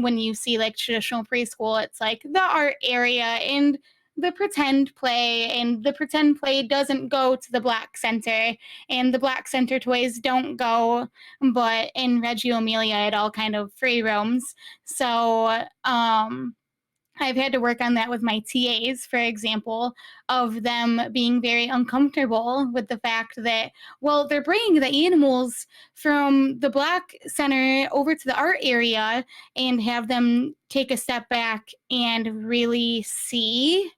when you see like traditional preschool, it's like the art area and the pretend play, and the pretend play doesn't go to the Black Center, and the Black Center toys don't go, but in Reggio Emilia, it all kind of free roams. So I've had to work on that with my TAs, for example, of them being very uncomfortable with the fact that, well, they're bringing the animals from the Black Center over to the art area, and have them take a step back and really see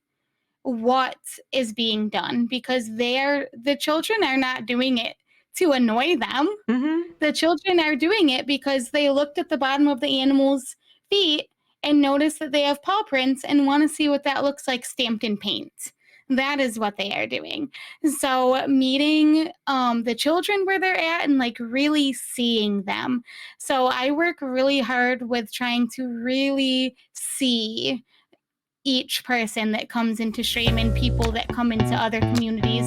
what is being done, because the children are not doing it to annoy them. Mm-hmm. The children are doing it because they looked at the bottom of the animal's feet and noticed that they have paw prints and want to see what that looks like stamped in paint. That is what they are doing. So meeting the children where they're at and like really seeing them. So I work really hard with trying to really see each person that comes into stream and people that come into other communities.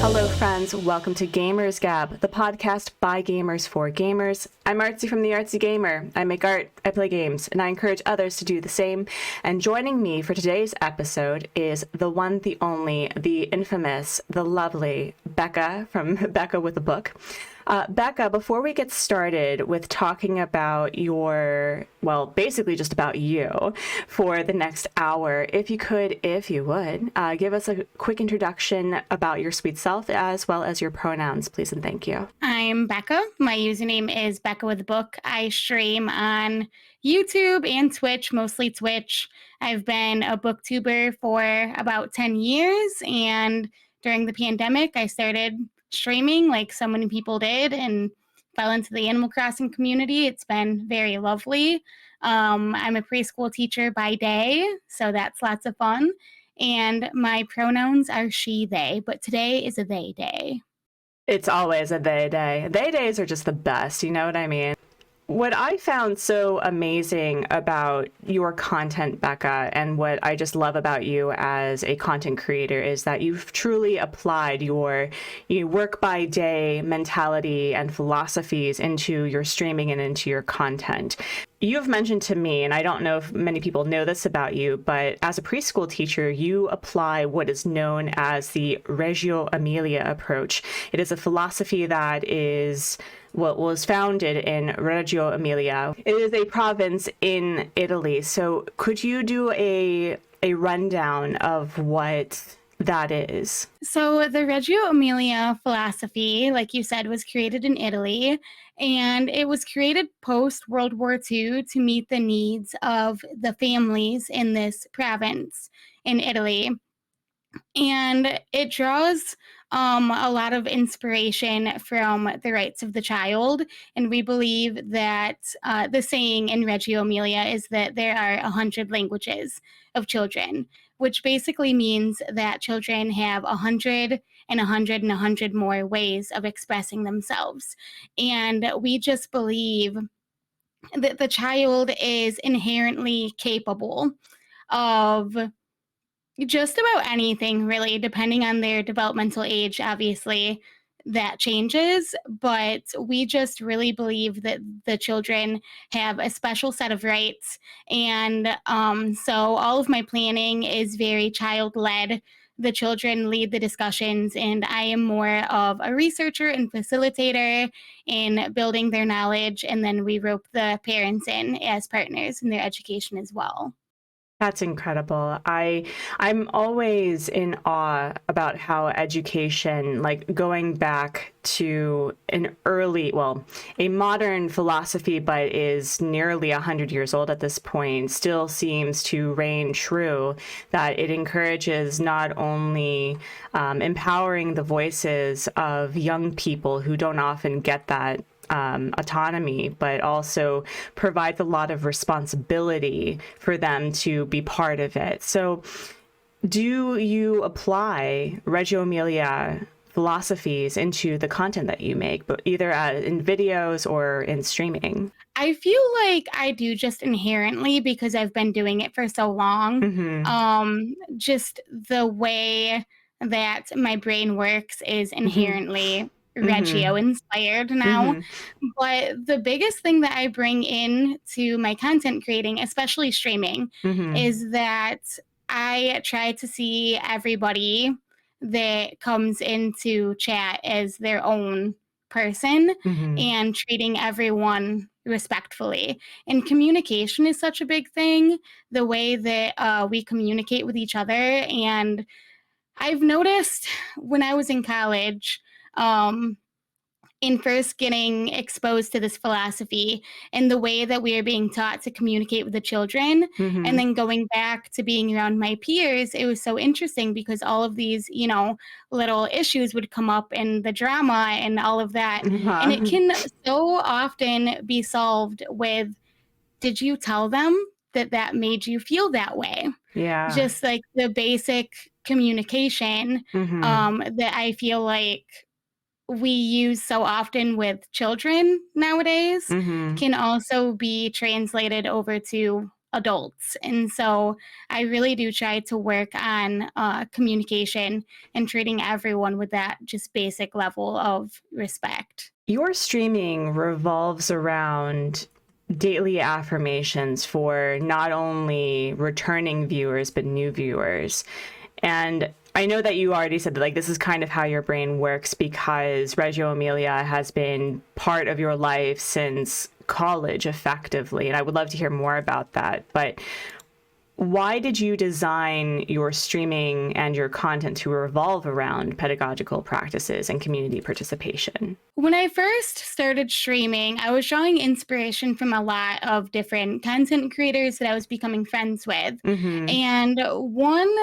Hello, friends. Welcome to Gamers Gab, the podcast by gamers for gamers. I'm Artsy from the Artsy Gamer. I make art, I play games, and I encourage others to do the same. And joining me for today's episode is the one, the only, the infamous, the lovely Becca from Becca with a Book. Becca, before we get started with talking about basically just about you for the next hour, if you would, give us a quick introduction about your sweet self as well as your pronouns, please and thank you. I'm Becca. My username is Becca with a Book. I stream on YouTube and Twitch, mostly Twitch. I've been a booktuber for about 10 years, and during the pandemic, I started streaming like so many people did and fell into the Animal Crossing community. It's been very lovely. I'm a preschool teacher by day, so that's lots of fun. And my pronouns are she, they, but today is a they day. It's always a they day. They days are just the best, you know what I mean? What I found so amazing about your content, Becca, and what I just love about you as a content creator is that you've truly applied your work by day mentality and philosophies into your streaming and into your content. You've mentioned to me, and I don't know if many people know this about you, but as a preschool teacher, you apply what is known as the Reggio Emilia Approach. It is a philosophy that is what was founded in Reggio Emilia. It is a province in Italy. So could you do a rundown of what that is? So the Reggio Emilia philosophy, like you said, was created in Italy, and it was created post-World War II to meet the needs of the families in this province in Italy. And it draws a lot of inspiration from the rights of the child. And we believe that the saying in Reggio Emilia is that there are 100 languages of children, which basically means that children have 100 and 100 and 100 more ways of expressing themselves. And we just believe that the child is inherently capable of just about anything, really, depending on their developmental age. Obviously, that changes, but we just really believe that the children have a special set of rights. And so all of my planning is very child-led. The children lead the discussions, and I am more of a researcher and facilitator in building their knowledge, and then we rope the parents in as partners in their education as well. That's incredible. I'm always in awe about how education, like going back to a modern philosophy, but is nearly 100 years old at this point, still seems to reign true, that it encourages not only empowering the voices of young people who don't often get that autonomy, but also provides a lot of responsibility for them to be part of it. So do you apply Reggio Emilia philosophies into the content that you make, but either in videos or in streaming? I feel like I do, just inherently, because I've been doing it for so long. Mm-hmm. Just the way that my brain works is Mhm. inherently Reggio Mhm. inspired now. Mhm. But the biggest thing that I bring in to my content creating, especially streaming, Mhm. is that I try to see everybody that comes into chat as their own person Mhm. and treating everyone respectfully. And communication is such a big thing, the way that we communicate with each other. And I've noticed when I was in college, um, in first getting exposed to this philosophy and the way that we are being taught to communicate with the children, and Mhm. then going back to being around my peers, it was so interesting because all of these, little issues would come up and the drama and all of that. And it Uh-huh. can so often be solved with, did you tell them that that made you feel that way? Yeah. Just like the basic communication Mhm. that I feel like we use so often with children nowadays Mhm. can also be translated over to adults. And so I really do try to work on communication and treating everyone with that just basic level of respect. Your streaming revolves around daily affirmations for not only returning viewers, but new viewers. And I know that you already said that, like, this is kind of how your brain works because Reggio Emilia has been part of your life since college, effectively. And I would love to hear more about that. But why did you design your streaming and your content to revolve around pedagogical practices and community participation? When I first started streaming, I was drawing inspiration from a lot of different content creators that I was becoming friends with. Mm-hmm. And one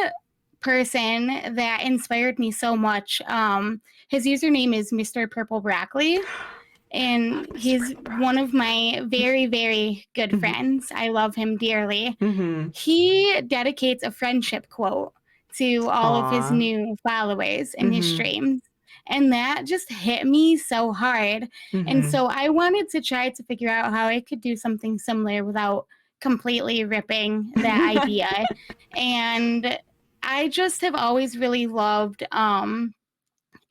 person that inspired me so much, his username is Mr. Purple Broccoli. And Love Mr. he's Purple one Broccoli. of my very, very good Mm-hmm. friends. I love him dearly. Mm-hmm. He dedicates a friendship quote to all of his Aw. new followers in his Mm-hmm. streams. And that just hit me so hard. And Mm-hmm. so I wanted to try to figure out how I could do something similar without completely ripping that idea. And I just have always really loved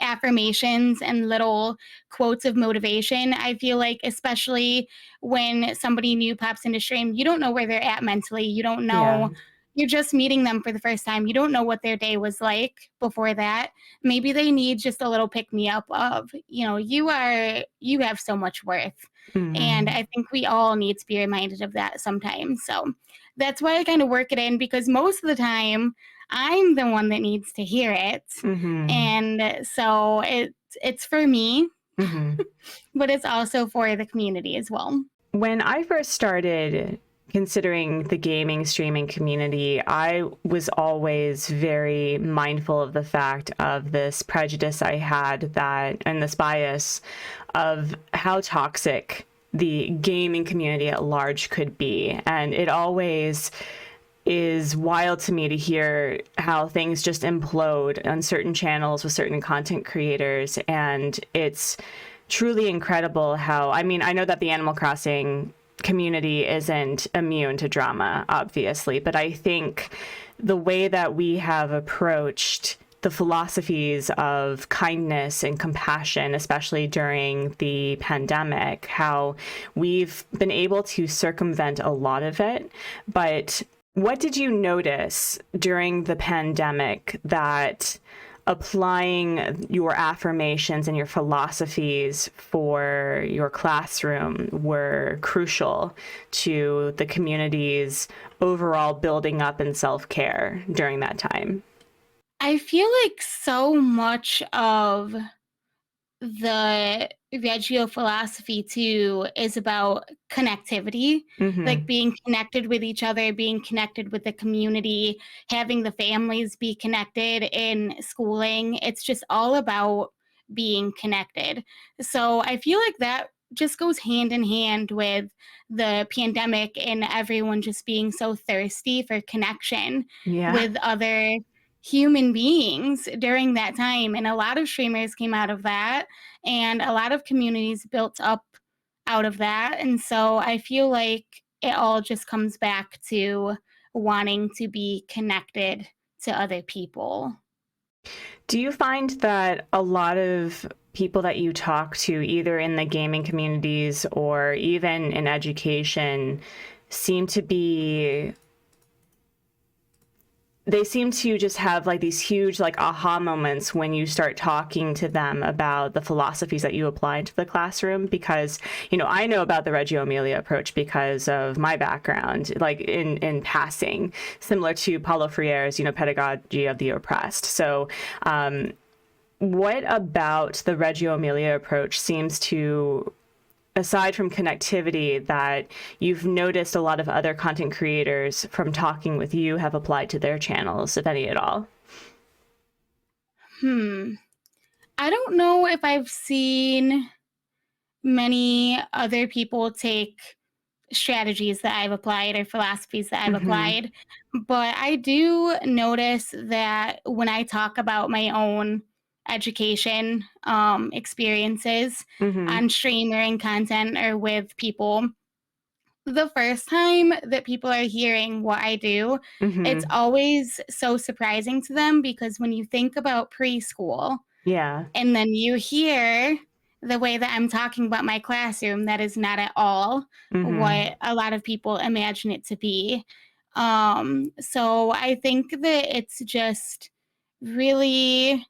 affirmations and little quotes of motivation. I feel like, especially when somebody new pops into stream, you don't know where they're at mentally. You don't Yeah. know, you're just meeting them for the first time. You don't know what their day was like before that. Maybe they need just a little pick me up of, you have so much worth. And Mm-hmm. I think we all need to be reminded of that sometimes. So that's why I kind of work it in, because most of the time I'm the one that needs to hear it. Mm-hmm. And so it's for me, Mm-hmm. but it's also for the community as well. When I first started considering the gaming streaming community, I was always very mindful of the fact of this prejudice I had that, and this bias of how toxic the gaming community at large could be. And it always is wild to me to hear how things just implode on certain channels with certain content creators. And it's truly incredible how, I mean, I know that the Animal Crossing community isn't immune to drama, obviously, but I think the way that we have approached the philosophies of kindness and compassion, especially during the pandemic, how we've been able to circumvent a lot of it. But what did you notice during the pandemic that applying your affirmations and your philosophies for your classroom were crucial to the community's overall building up and self-care during that time? I feel like so much of the Reggio philosophy too is about connectivity, like Mm-hmm. being connected with each other, being connected with the community, having the families be connected in schooling. It's just all about being connected. So I feel like that just goes hand in hand with the pandemic and everyone just being so thirsty for connection Yeah. with other human beings during that time. And a lot of streamers came out of that, and a lot of communities built up out of that. And so I feel like it all just comes back to wanting to be connected to other people. Do you find that a lot of people that you talk to, either in the gaming communities or even in education, seem to be they seem to just have like these huge like aha moments when you start talking to them about the philosophies that you apply to the classroom? Because, you know, I know about the Reggio Emilia approach because of my background, like in passing, similar to Paulo Freire's, you know, pedagogy of the oppressed. So what about the Reggio Emilia approach seems to, aside from connectivity, that you've noticed a lot of other content creators from talking with you have applied to their channels, if any at all? I don't know if I've seen many other people take strategies that I've applied or philosophies that I've Mm-hmm. applied, but I do notice that when I talk about my own education experiences Mm-hmm. on stream or in content or with people, the first time that people are hearing what I do, it's Mm-hmm. always so surprising to them because when you think about preschool, Yeah. and then you hear the way that I'm talking about my classroom, that is not at all Mm-hmm. what a lot of people imagine it to be. So I think that it's just really,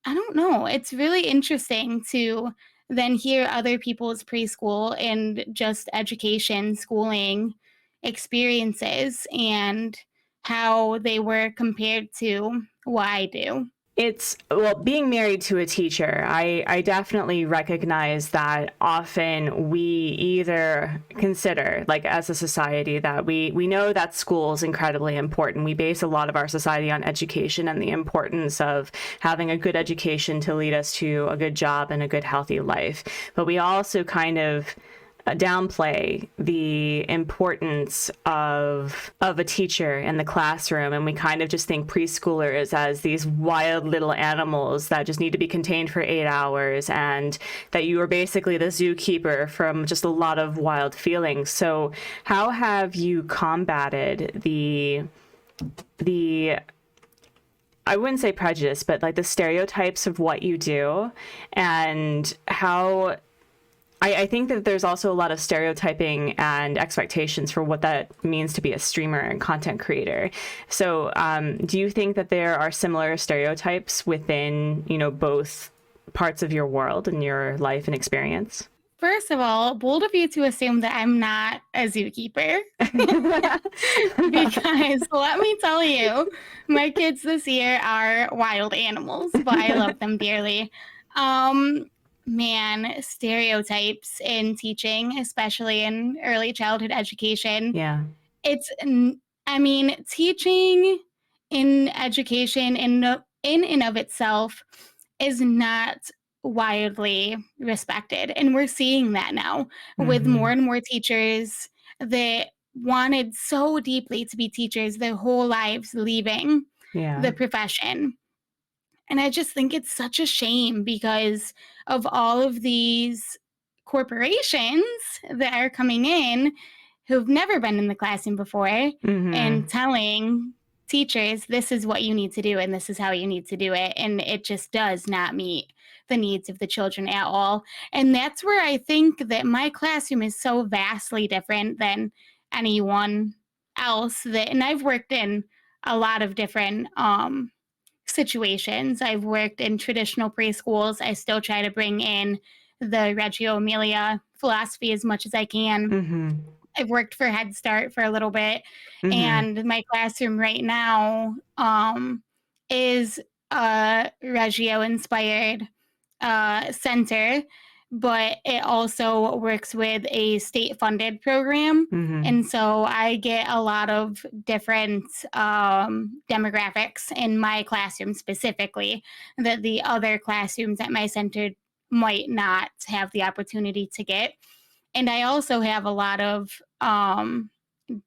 I don't know, it's really interesting to then hear other people's preschool and just education, schooling experiences and how they were compared to what I do. It's, well, being married to a teacher, I definitely recognize that often we either consider, like as a society, that we know that school is incredibly important. We base a lot of our society on education and the importance of having a good education to lead us to a good job and a good, healthy life. But we also kind of downplay the importance of a teacher in the classroom, and we kind of just think preschoolers as these wild little animals that just need to be contained for 8 hours, and that you are basically the zookeeper from just a lot of wild feelings. So how have you combated the I wouldn't say prejudice, but like the stereotypes of what you do, and how I think that there's also a lot of stereotyping and expectations for what that means to be a streamer and content creator. So, do you think that there are similar stereotypes within, you know, both parts of your world and your life and experience? First of all, bold of you to assume that I'm not a zookeeper. Because let me tell you, my kids this year are wild animals, but I love them dearly. Um, Man, stereotypes in teaching, especially in early childhood education, Yeah. it's, I mean, teaching in education in and of itself is not widely respected. And we're seeing that now with more Mm-hmm. and more teachers that wanted so deeply to be teachers their whole lives leaving Yeah. the profession. And I just think it's such a shame because of all of these corporations that are coming in who've never been in the classroom before and Mm-hmm. telling teachers, this is what you need to do and this is how you need to do it. And it just does not meet the needs of the children at all. And that's where I think that my classroom is so vastly different than anyone else that, and I've worked in a lot of different situations. I've worked in traditional preschools. I still try to bring in the Reggio Emilia philosophy as much as I can. Mm-hmm. I've worked for Head Start for a little bit, Mm-hmm. and my classroom right now is a Reggio inspired center, but it also works with a state funded program. Mm-hmm. And so I get a lot of different demographics in my classroom specifically that the other classrooms at my center might not have the opportunity to get. And I also have a lot of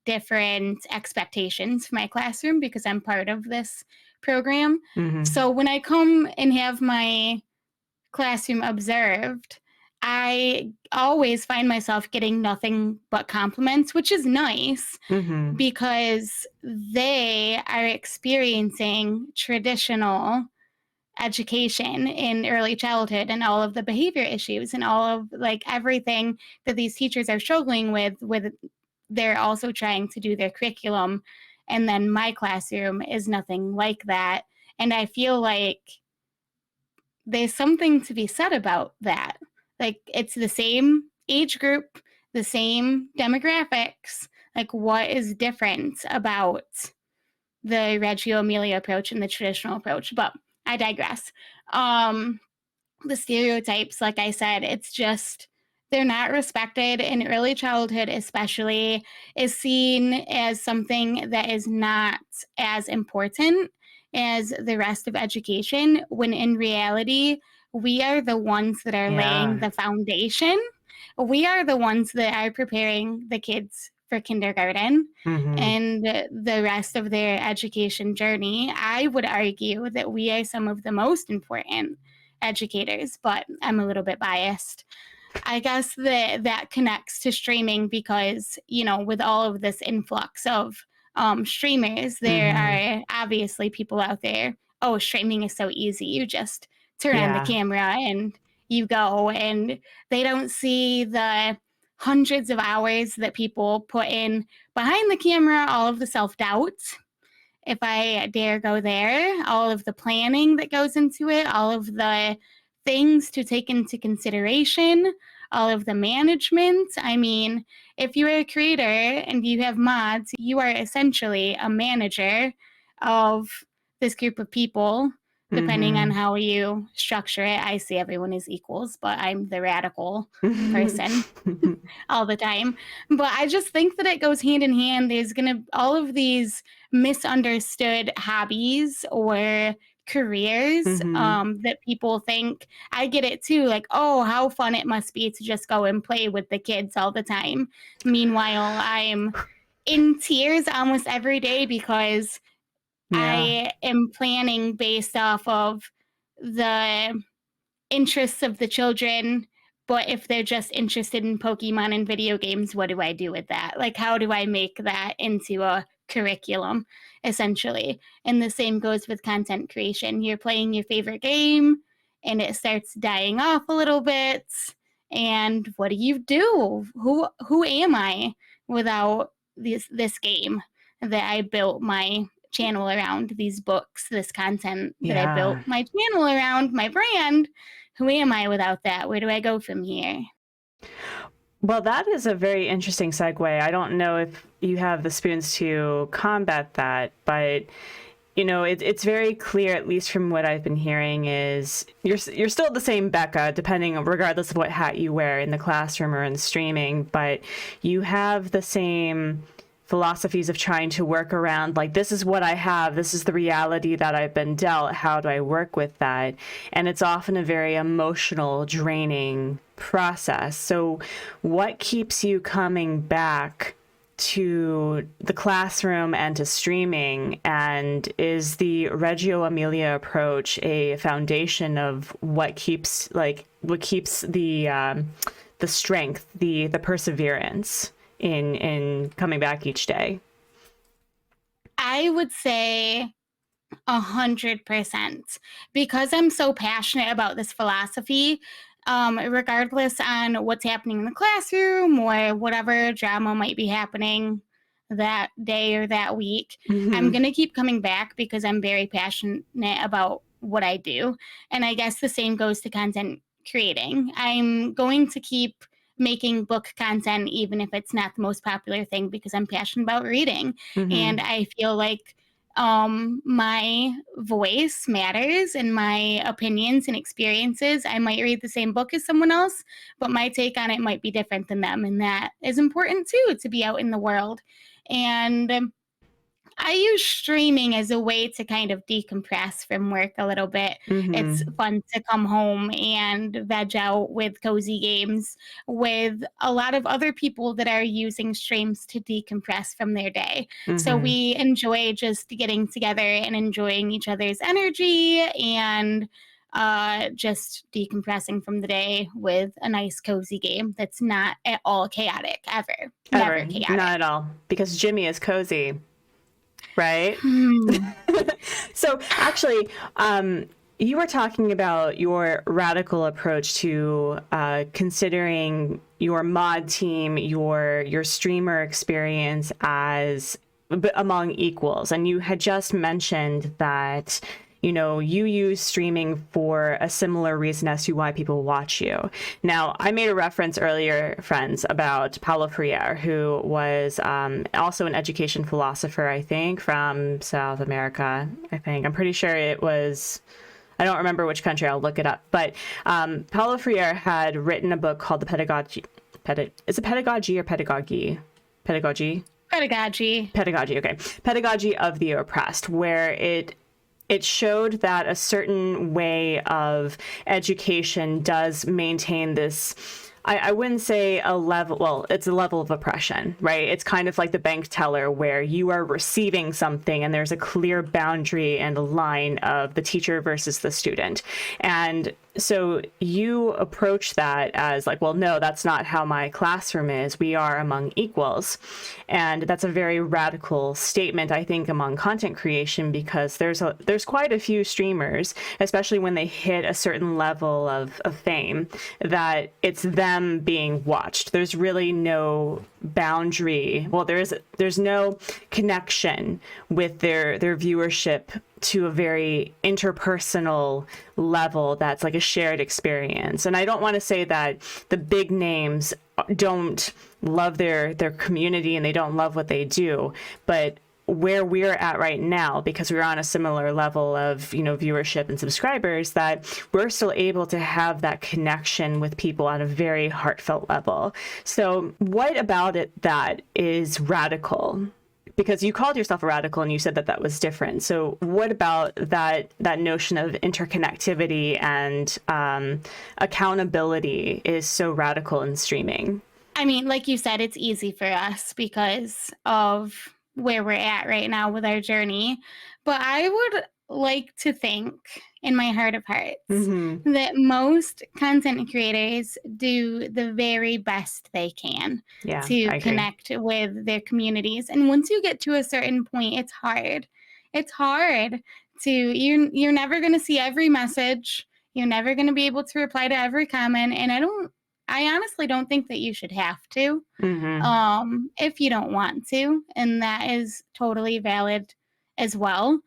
different expectations for my classroom because I'm part of this program. Mm-hmm. So when I come and have my classroom observed, I always find myself getting nothing but compliments, which is nice Mm-hmm. because they are experiencing traditional education in early childhood and all of the behavior issues and all of like everything that these teachers are struggling with they're also trying to do their curriculum, and then my classroom is nothing like that, and I feel like there's something to be said about that. Like it's the same age group, the same demographics. Like what is different about the Reggio Emilia approach and the traditional approach? But I digress. Um, the stereotypes, like I said, it's just they're not respected in early childhood, especially is seen as something that is not as important as the rest of education, when in reality, we are the ones that are laying Yeah. the foundation. We are the ones that are preparing the kids for kindergarten Mm-hmm. and the rest of their education journey. I would argue that we are some of the most important educators, but I'm a little bit biased. I guess that that connects to streaming because, you know, with all of this influx of streamers, there Mm-hmm. are obviously people out there. Oh, streaming is so easy. You just turn on the Yeah. camera and you go, and they don't see the hundreds of hours that people put in behind the camera, all of the self doubt, if I dare go there, all of the planning that goes into it, all of the things to take into consideration, all of the management. I mean, if you're a creator and you have mods, you are essentially a manager of this group of people, depending on Mm-hmm. how you structure it. I see everyone as equals, but I'm the radical person all the time. But I just think that it goes hand in hand. There's going to all of these misunderstood hobbies or careers Mm-hmm. that people think. I get it too. Like, oh, how fun it must be to just go and play with the kids all the time. Meanwhile, I'm in tears almost every day because Yeah. I am planning based off of the interests of the children. But if they're just interested in Pokemon and video games, what do I do with that? Like, how do I make that into a curriculum, essentially? And the same goes with content creation. You're playing your favorite game and it starts dying off a little bit. And what do you do? Who am I without this game that I built my channel around, these books, this content that I built Yeah. my channel around, my brand? Who am I without that? Where do I go from here? Well, that is a very interesting segue. I don't know if you have the spoons to combat that, but it's very clear, at least from what I've been hearing, is you're still the same Becca, regardless of what hat you wear in the classroom or in streaming, but you have the same philosophies of trying to work around, like, this is what I have, this is the reality that I've been dealt, how do I work with that? And it's often a very emotional, draining process. So what keeps you coming back to the classroom and to streaming? And is the Reggio Emilia approach a foundation of what keeps the strength, the perseverance in coming back each day? I would say 100%, because I'm so passionate about this philosophy. Regardless on what's happening in the classroom or whatever drama might be happening that day or that week, I'm Mm-hmm. going to keep coming back because I'm very passionate about what I do. And I guess the same goes to content creating. I'm going to keep making book content even if it's not the most popular thing because I'm passionate about reading. And Mm-hmm. I feel like my voice matters and my opinions and experiences. I might read the same book as someone else, but my take on it might be different than them. And that is important too, to be out in the world. And I use streaming as a way to kind of decompress from work a little bit. It's Mm-hmm. fun to come home and veg out with cozy games with a lot of other people that are using streams to decompress from their day. So Mm-hmm. we enjoy just getting together and enjoying each other's energy and just decompressing from the day with a nice cozy game that's not at all chaotic, ever. Never chaotic. Not at all, because Jimmy is cozy, right? So actually, you were talking about your radical approach to considering your mod team, your streamer experience as among equals, and you had just mentioned that you use streaming for a similar reason as to why people watch you. Now, I made a reference earlier, friends, about Paulo Freire, who was also an education philosopher, I think, from South America, I think. I'm pretty sure it was, I don't remember which country, I'll look it up. But Paulo Freire had written a book called The Pedagogy. Is it Pedagogy or Pedagogy? Pedagogy? Pedagogy. Pedagogy, okay. Pedagogy of the Oppressed, where it showed that a certain way of education does maintain this, I wouldn't say a level, well, it's a level of oppression, right? It's kind of like the bank teller where you are receiving something and there's a clear boundary and a line of the teacher versus the student. And so you approach that as like, well, no, that's not how my classroom is. We are among equals. And that's a very radical statement, I think, among content creation, because there's quite a few streamers, especially when they hit a certain level of fame, that it's them being watched. There's really no boundary. Well, there's no connection with their viewership to a very interpersonal level that's like a shared experience. And I don't want to say that the big names don't love their community and they don't love what they do, but where we're at right now, because we're on a similar level of viewership and subscribers, that we're still able to have that connection with people on a very heartfelt level. So what about it that is radical? Because you called yourself a radical and you said that that was different. So what about that notion of interconnectivity and accountability is so radical in streaming? I mean, like you said, it's easy for us because of where we're at right now with our journey. But I would like to think in my heart of hearts that most content creators do the very best they can to connect with their communities. And once you get to a certain point, it's hard. It's hard to, you're never going to see every message. You're never going to be able to reply to every comment. And I honestly don't think that you should have to, if you don't want to. And that is totally valid as well.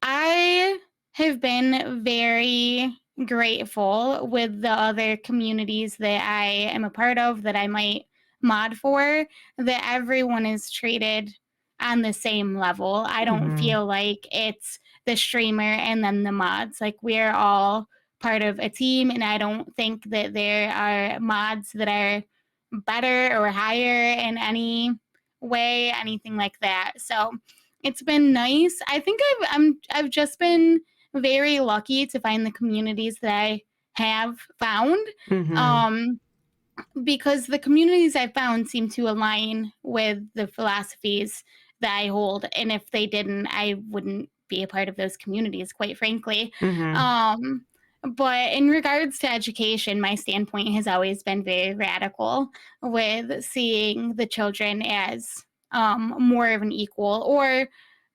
I have been very grateful with the other communities that I am a part of, that I might mod for, that everyone is treated on the same level. I don't feel like it's the streamer and then the mods. Like, we're all part of a team, and I don't think that there are mods that are better or higher in any way, anything like that. So it's been nice. I think I've just been very lucky to find the communities that I have found, because the communities I found seem to align with the philosophies that I hold. And if they didn't, I wouldn't be a part of those communities, quite frankly. But in regards to education, my standpoint has always been very radical, with seeing the children as more of an equal, or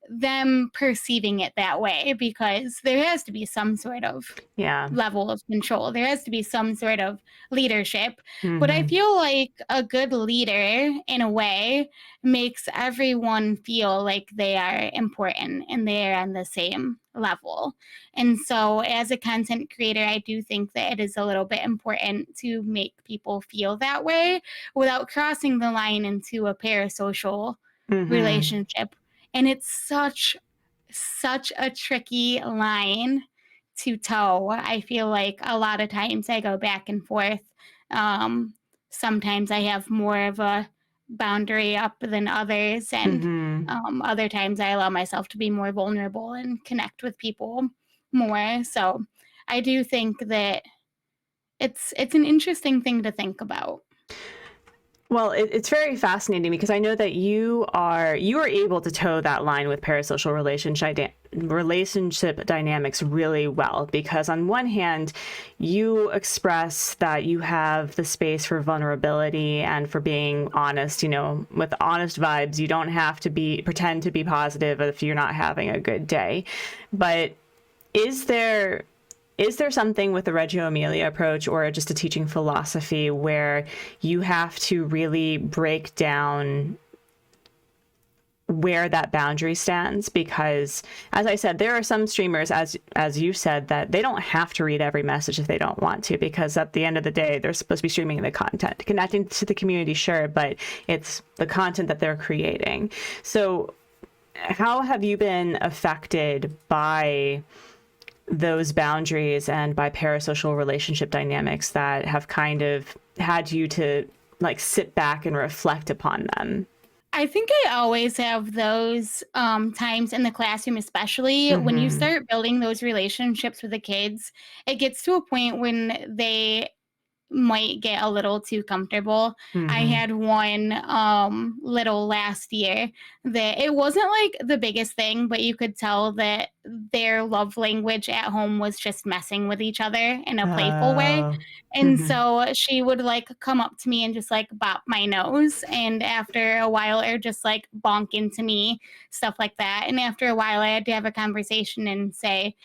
them perceiving it that way, because there has to be some sort of level of control. There has to be some sort of leadership. But I feel like a good leader, in a way, makes everyone feel like they are important and they're on the same level. And so as a content creator, I do think that it is a little bit important to make people feel that way without crossing the line into a parasocial relationship. And it's such a tricky line to toe. I feel like a lot of times I go back and forth. Sometimes I have more of a boundary up than others, and other times I allow myself to be more vulnerable and connect with people more. So I do think that it's an interesting thing to think about. Well, it's very fascinating because I know that you are able to toe that line with parasocial relationship dynamics really well, because on one hand, you express that you have the space for vulnerability and for being honest, with honest vibes. You don't have to pretend to be positive if you're not having a good day. But is there something with the Reggio Emilia approach, or just a teaching philosophy, where you have to really break down where that boundary stands? Because, as I said, there are some streamers, as you said, that they don't have to read every message if they don't want to, because at the end of the day, they're supposed to be streaming the content, connecting to the community, sure, but it's the content that they're creating. So how have you been affected by those boundaries and by parasocial relationship dynamics that have kind of had you to sit back and reflect upon them? I think I always have those times in the classroom, especially when you start building those relationships with the kids. It gets to a point when they might get a little too comfortable. I had one little last year that it wasn't like the biggest thing, but you could tell that their love language at home was just messing with each other in a playful way. And so she would come up to me and just bop my nose, and after a while or just bonk into me, stuff like that. And after a while I had to have a conversation and say,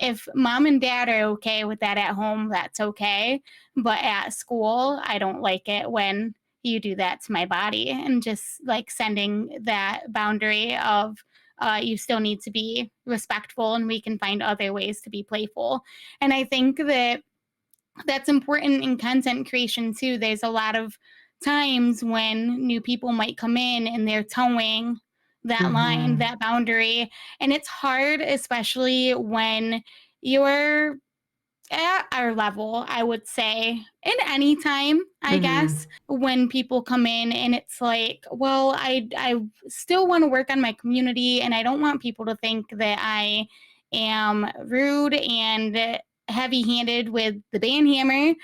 if mom and dad are okay with that at home, that's okay. But at school, I don't like it when you do that to my body, and just sending that boundary of you still need to be respectful and we can find other ways to be playful. And I think that that's important in content creation too. There's a lot of times when new people might come in and they're towing that line, that boundary. And it's hard, especially when you're at our level, I would say, in any time, I guess, when people come in and it's well, I still want to work on my community, and I don't want people to think that I am rude and heavy-handed with the band hammer,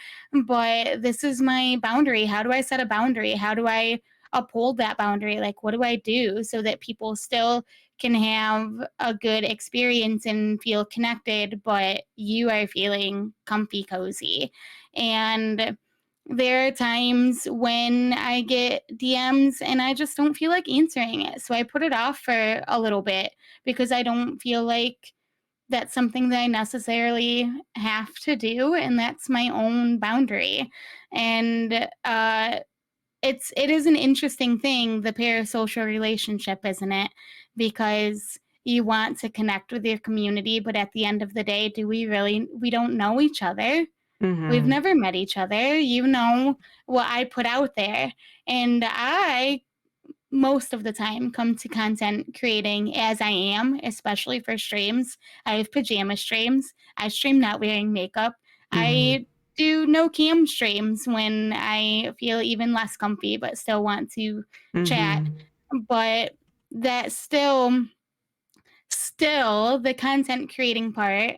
but this is my boundary. How do I set a boundary? How do I uphold that boundary? What do I do so that people still can have a good experience and feel connected, but you are feeling comfy, cozy? And there are times when I get DMs and I just don't feel like answering it. So I put it off for a little bit because I don't feel like that's something that I necessarily have to do, and that's my own boundary. And it is an interesting thing, the parasocial relationship, isn't it? Because you want to connect with your community, but at the end of the day, we don't know each other. We've never met each other. You know what I put out there. And I, most of the time, come to content creating as I am, especially for streams. I have pajama streams. I stream not wearing makeup. I do no cam streams when I feel even less comfy, but still want to chat. But that still the content creating part,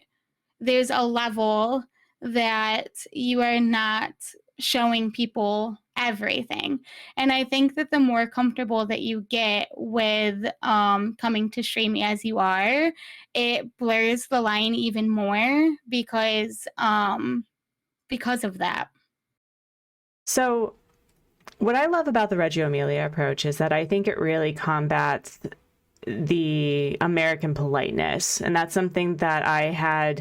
there's a level that you are not showing people everything. And I think that the more comfortable that you get with coming to stream as you are, it blurs the line even more because of that. So what I love about the Reggio Emilia approach is that I think it really combats the American politeness. And that's something that I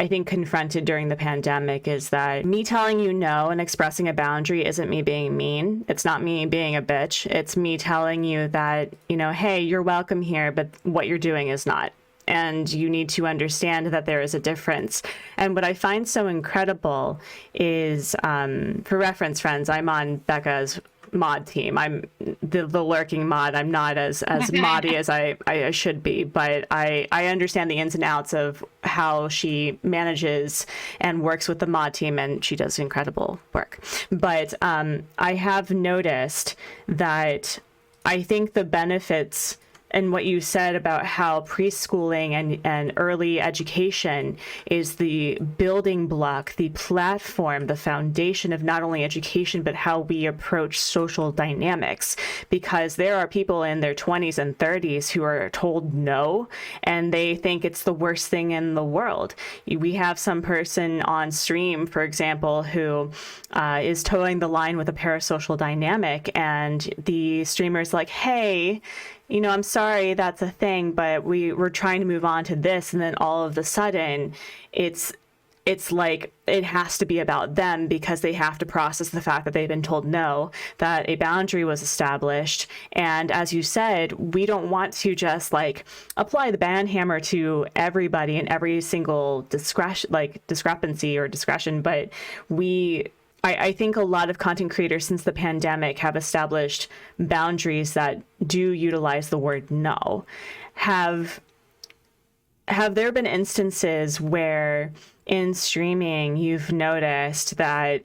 think, confronted during the pandemic, is that me telling you no and expressing a boundary isn't me being mean. It's not me being a bitch. It's me telling you that, hey, you're welcome here, but what you're doing is not. And you need to understand that there is a difference. And what I find so incredible is, for reference, friends, I'm on Becca's mod team. I'm the lurking mod. I'm not as moddy as I should be, but I understand the ins and outs of how she manages and works with the mod team, and she does incredible work. But I have noticed that I think the benefits and what you said about how preschooling and early education is the building block, the platform, the foundation of not only education, but how we approach social dynamics. Because there are people in their 20s and 30s who are told no, and they think it's the worst thing in the world. We have some person on stream, for example, who is towing the line with a parasocial dynamic, and the streamer's like, hey, you know, I'm sorry that's a thing, but we're trying to move on to this. And then all of a sudden it's like it has to be about them because they have to process the fact that they've been told no, that a boundary was established. And as you said, we don't want to just like apply the ban hammer to everybody and every single discrepancy or discretion, but I think a lot of content creators since the pandemic have established boundaries that do utilize the word no. Have there been instances where in streaming you've noticed that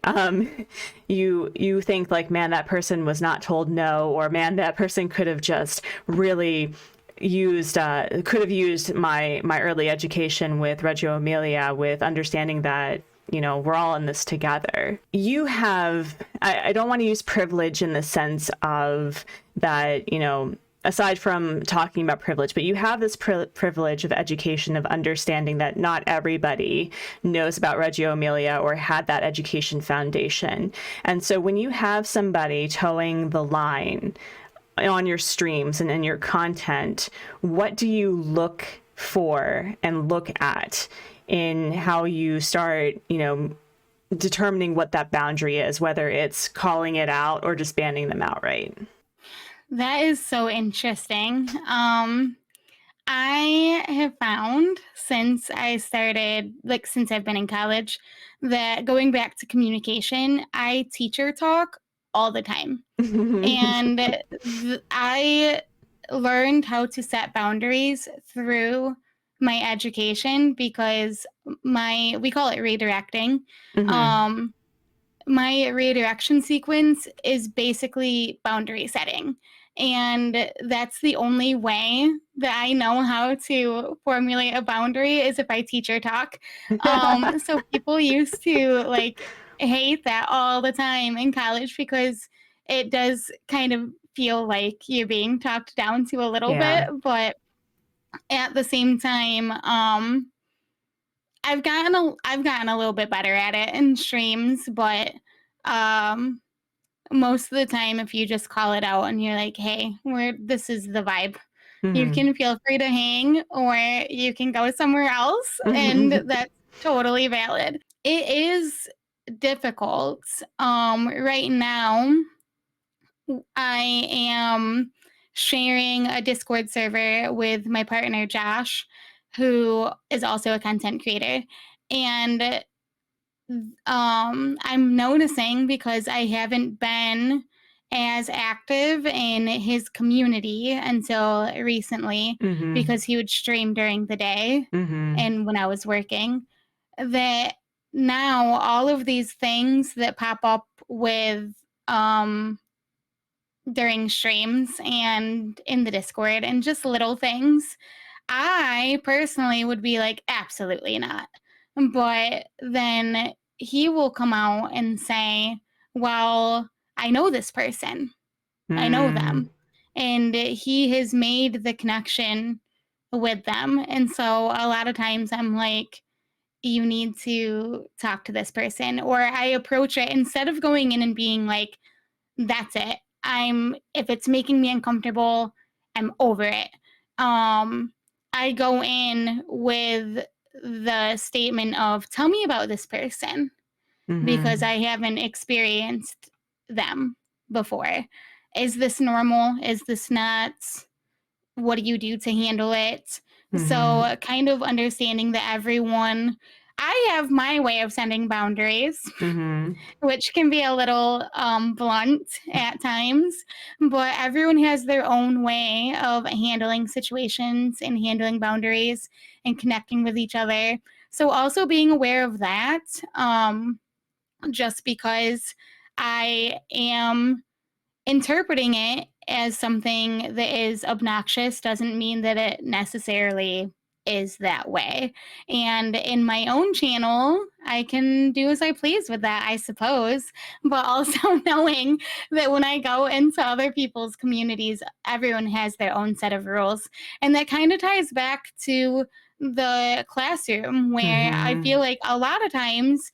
you think like, man, that person was not told no, or man, that person could have just really used my early education with Reggio Emilia, with understanding that, you know, we're all in this together. You have, I don't want to use privilege in the sense of that, you know, aside from talking about privilege, but you have this privilege of education, of understanding that not everybody knows about Reggio Emilia or had that education foundation. And so when you have somebody towing the line on your streams and in your content, what do you look for and look at in how you start, you know, determining what that boundary is, whether it's calling it out or just banning them outright? That is so interesting. I have found since I've been in college, that going back to communication, I teacher talk all the time. And I learned how to set boundaries through my education because we call it redirecting. Um, my redirection sequence is basically boundary setting. And that's the only way that I know how to formulate a boundary is if I teacher talk. So people used to like hate that all the time in college because it does kind of feel like you're being talked down to a little Yeah. bit, but at the same time, I've gotten a little bit better at it in streams, but um most of the time if you just call it out and you're like, hey, this is the vibe. You Mm-hmm. can feel free to hang or you can go somewhere else, and that's totally valid. It is difficult. Right now I am sharing a Discord server with my partner Josh, who is also a content creator. And I'm noticing because I haven't been as active in his community until recently Mm-hmm. because he would stream during the day Mm-hmm. and when I was working, that now all of these things that pop up with during streams and in the Discord and just little things, I personally would be like, absolutely not. But then he will come out and say, well, I know this person, I know Mm-hmm. them. And he has made the connection with them. And so a lot of times I'm like, you need to talk to this person. Or I approach it instead of going in and being like, that's it. If it's making me uncomfortable, I'm over it. Um, I go in with the statement of, tell me about this person because Mm-hmm. I haven't experienced them before. Is this normal? Is this not? What do you do to handle it? Mm-hmm. So, kind of understanding that I have my way of setting boundaries, Mm-hmm. which can be a little blunt at times, but everyone has their own way of handling situations and handling boundaries and connecting with each other. So, also being aware of that, just because I am interpreting it as something that is obnoxious doesn't mean that it necessarily is that way. And in my own channel, I can do as I please with that, I suppose. But also knowing that when I go into other people's communities, everyone has their own set of rules. And that kind of ties back to the classroom, where I Mm-hmm. feel like a lot of times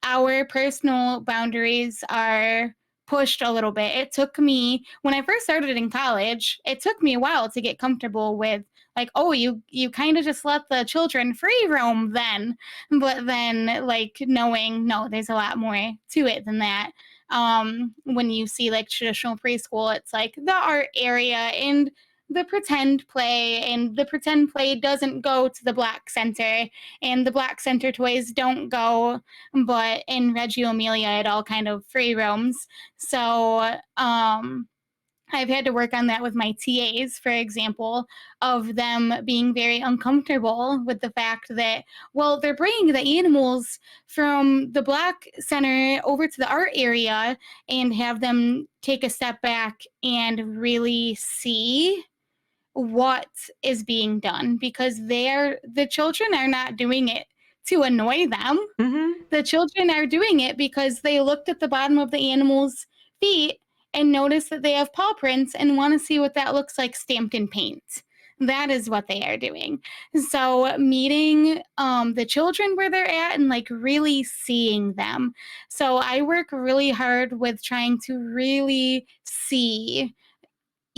our personal boundaries are pushed a little bit. It took me, when I first started in college, it took me a while to get comfortable with, like, oh, you kind of just let the children free roam then. But then, like, knowing, no, there's a lot more to it than that. When you see like traditional preschool, it's like the art area and the pretend play, and the pretend play doesn't go to the black center, and the black center toys don't go. But in Reggio Emilia, it all kind of free roams. So I've had to work on that with my TAs, for example, of them being very uncomfortable with the fact that, well, they're bringing the animals from the black center over to the art area, and have them take a step back and really see what is being done, because the children are not doing it to annoy them. Mm-hmm. The children are doing it because they looked at the bottom of the animal's feet and noticed that they have paw prints and want to see what that looks like stamped in paint. That is what they are doing. So meeting the children where they're at and like really seeing them. So I work really hard with trying to really see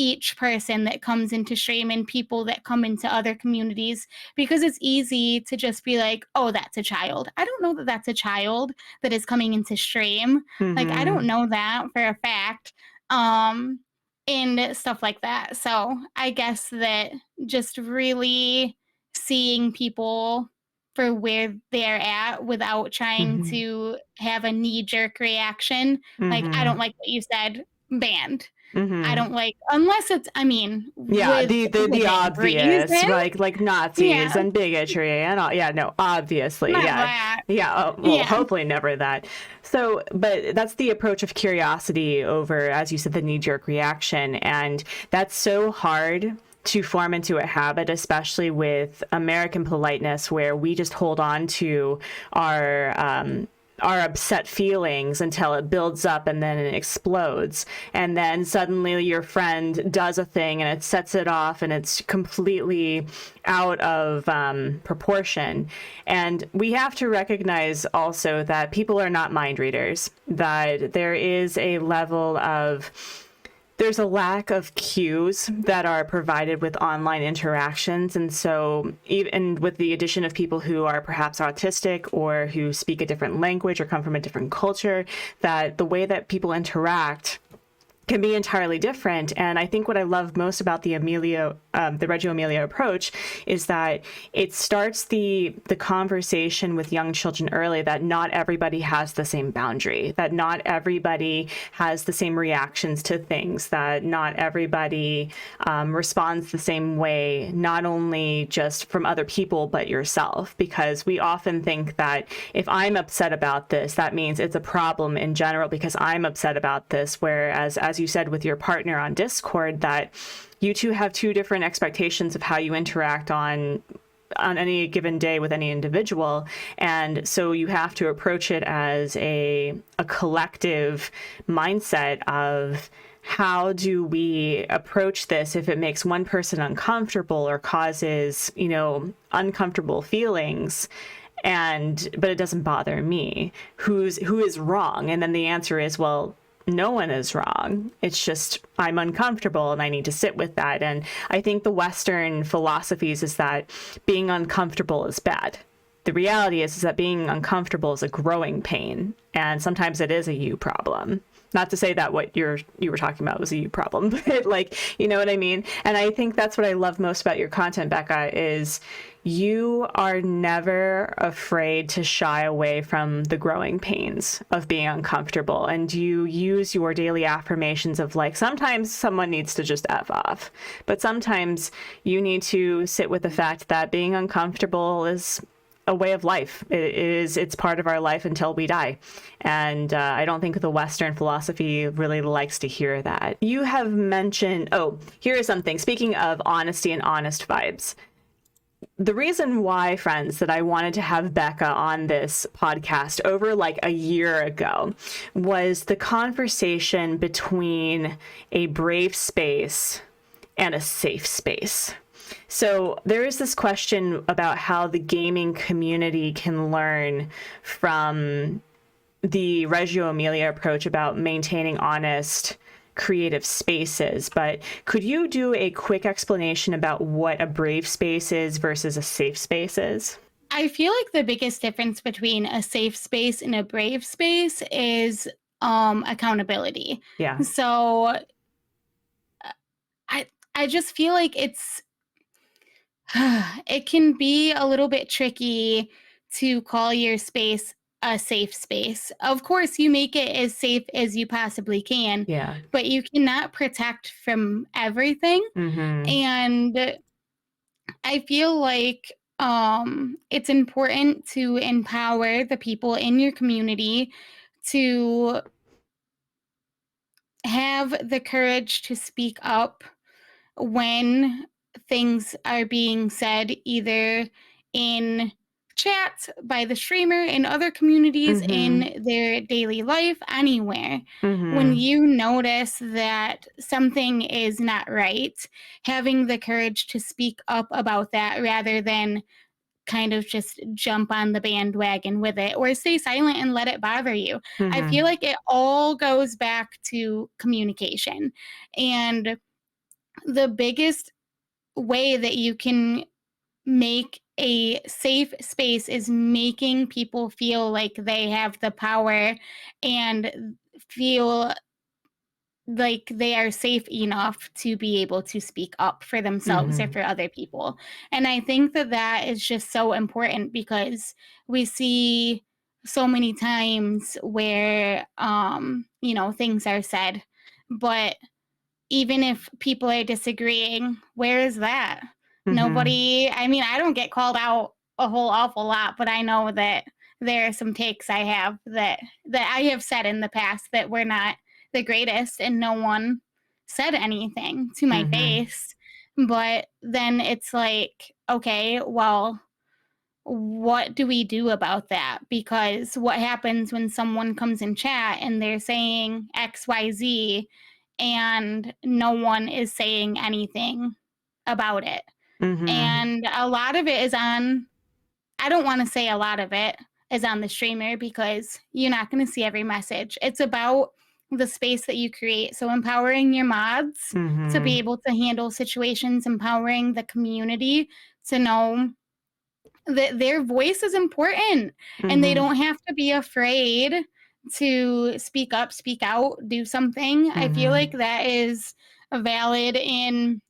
each person that comes into stream and people that come into other communities, because it's easy to just be like, oh, that's a child. I don't know that that's a child that is coming into stream. Like, I Mm-hmm. don't know that for a fact. um and stuff like that. So I guess that just really seeing people for where they're at without trying Mm-hmm. to have a knee-jerk reaction, like, I Mm-hmm. don't like what you said, banned. I Mm-hmm. don't like, unless it's, I mean, Yeah, the within obvious, reason. like Nazis Yeah, and bigotry and all. Yeah, no, obviously, not yeah, that. yeah. Well, Yeah. hopefully never that. So, but that's the approach of curiosity over, as you said, the knee-jerk reaction, and that's so hard to form into a habit, especially with American politeness, where we just hold on to our our upset feelings until it builds up and then it explodes. And then suddenly your friend does a thing and it sets it off and it's completely out of proportion. And we have to recognize also that people are not mind readers, that there is a level of there's a lack of cues that are provided with online interactions. And so even with the addition of people who are perhaps autistic or who speak a different language or come from a different culture, that the way that people interact can be entirely different. And I think what I love most about the Reggio Emilia approach is that it starts the conversation with young children early, that not everybody has the same boundary, that not everybody has the same reactions to things, that not everybody responds the same way, not only just from other people, but yourself. Because we often think that if I'm upset about this, that means it's a problem in general because I'm upset about this. Whereas, as you said with your partner on Discord, that you two have two different expectations of how you interact on any given day with any individual. And so you have to approach it as a collective mindset of, how do we approach this if it makes one person uncomfortable or causes, uncomfortable feelings, but it doesn't bother me? Who is wrong? And then the answer is, well, no one is wrong. It's just I'm uncomfortable and I need to sit with that. And I think the Western philosophies is that being uncomfortable is bad. The reality is that being uncomfortable is a growing pain, and sometimes it is a you problem. Not to say that what you were talking about was a you problem, but like, you know what I mean? And I think that's what I love most about your content, Becca, is you are never afraid to shy away from the growing pains of being uncomfortable. And you use your daily affirmations of, like, sometimes someone needs to just F off, but sometimes you need to sit with the fact that being uncomfortable is a way of life. It's part of our life until we die. And I don't think the Western philosophy really likes to hear that. You have mentioned, oh, here is something. Speaking of honesty and honest vibes, the reason why, friends, that I wanted to have Becca on this podcast over like a year ago was the conversation between a brave space and a safe space. So there is this question about how the gaming community can learn from the Reggio Emilia approach about maintaining honest, creative spaces. But could you do a quick explanation about what a brave space is versus a safe space is? I feel like the biggest difference between a safe space and a brave space is accountability. Yeah. So I just feel like it can be a little bit tricky to call your space a safe space. Of course, you make it as safe as you possibly can, Yeah. but you cannot protect from everything. Mm-hmm. And I feel like it's important to empower the people in your community to have the courage to speak up when things are being said either in chat by the streamer in other communities Mm-hmm. in their daily life anywhere. When Mm-hmm. you notice that something is not right, having the courage to speak up about that rather than kind of just jump on the bandwagon with it or stay silent and let it bother you. I Mm-hmm. feel like it all goes back to communication. And the biggest way that you can make a safe space is making people feel like they have the power and feel like they are safe enough to be able to speak up for themselves or Mm-hmm. for other people. And I think that that is just so important because we see so many times where things are said, but even if people are disagreeing, where is that? Mm-hmm. Nobody, I mean, I don't get called out a whole awful lot, but I know that there are some takes I have that I have said in the past that were not the greatest and no one said anything to my Mm-hmm. face. But then it's like, okay, well, what do we do about that? Because what happens when someone comes in chat and they're saying XYZ and no one is saying anything about it? Mm-hmm. And a lot of it is on, I don't want to say a lot of it is on the streamer because you're not going to see every message. It's about the space that you create. So empowering your mods to be Mm-hmm. able to handle situations, empowering the community to know that their voice is important and they Mm-hmm. don't have to be afraid to speak up, speak out, do something. I feel Mm-hmm. like that is valid in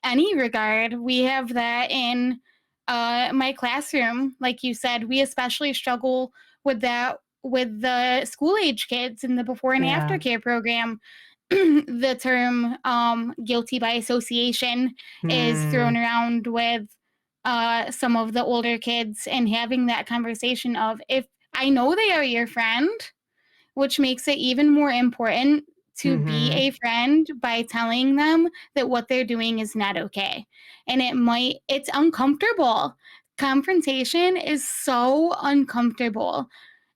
any regard. We have that in my classroom. Like you said, we especially struggle with that with the school age kids in the before and after Yeah. care program. The term guilty by association is thrown Mm. around with some of the older kids and having that conversation of if I know they are your friend, which makes it even more important to be Mm-hmm. a friend by telling them that what they're doing is not okay. And it's uncomfortable. Confrontation is so uncomfortable.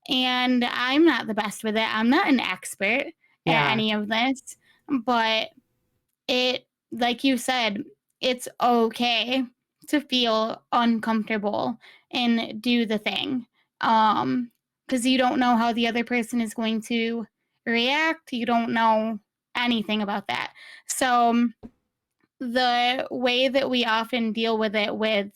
And I'm not the best with it. I'm not an expert at Yeah. any of this, but like you said, it's okay to feel uncomfortable and do the thing. Because you don't know how the other person is going to react. You don't know anything about that. So the way that we often deal with it with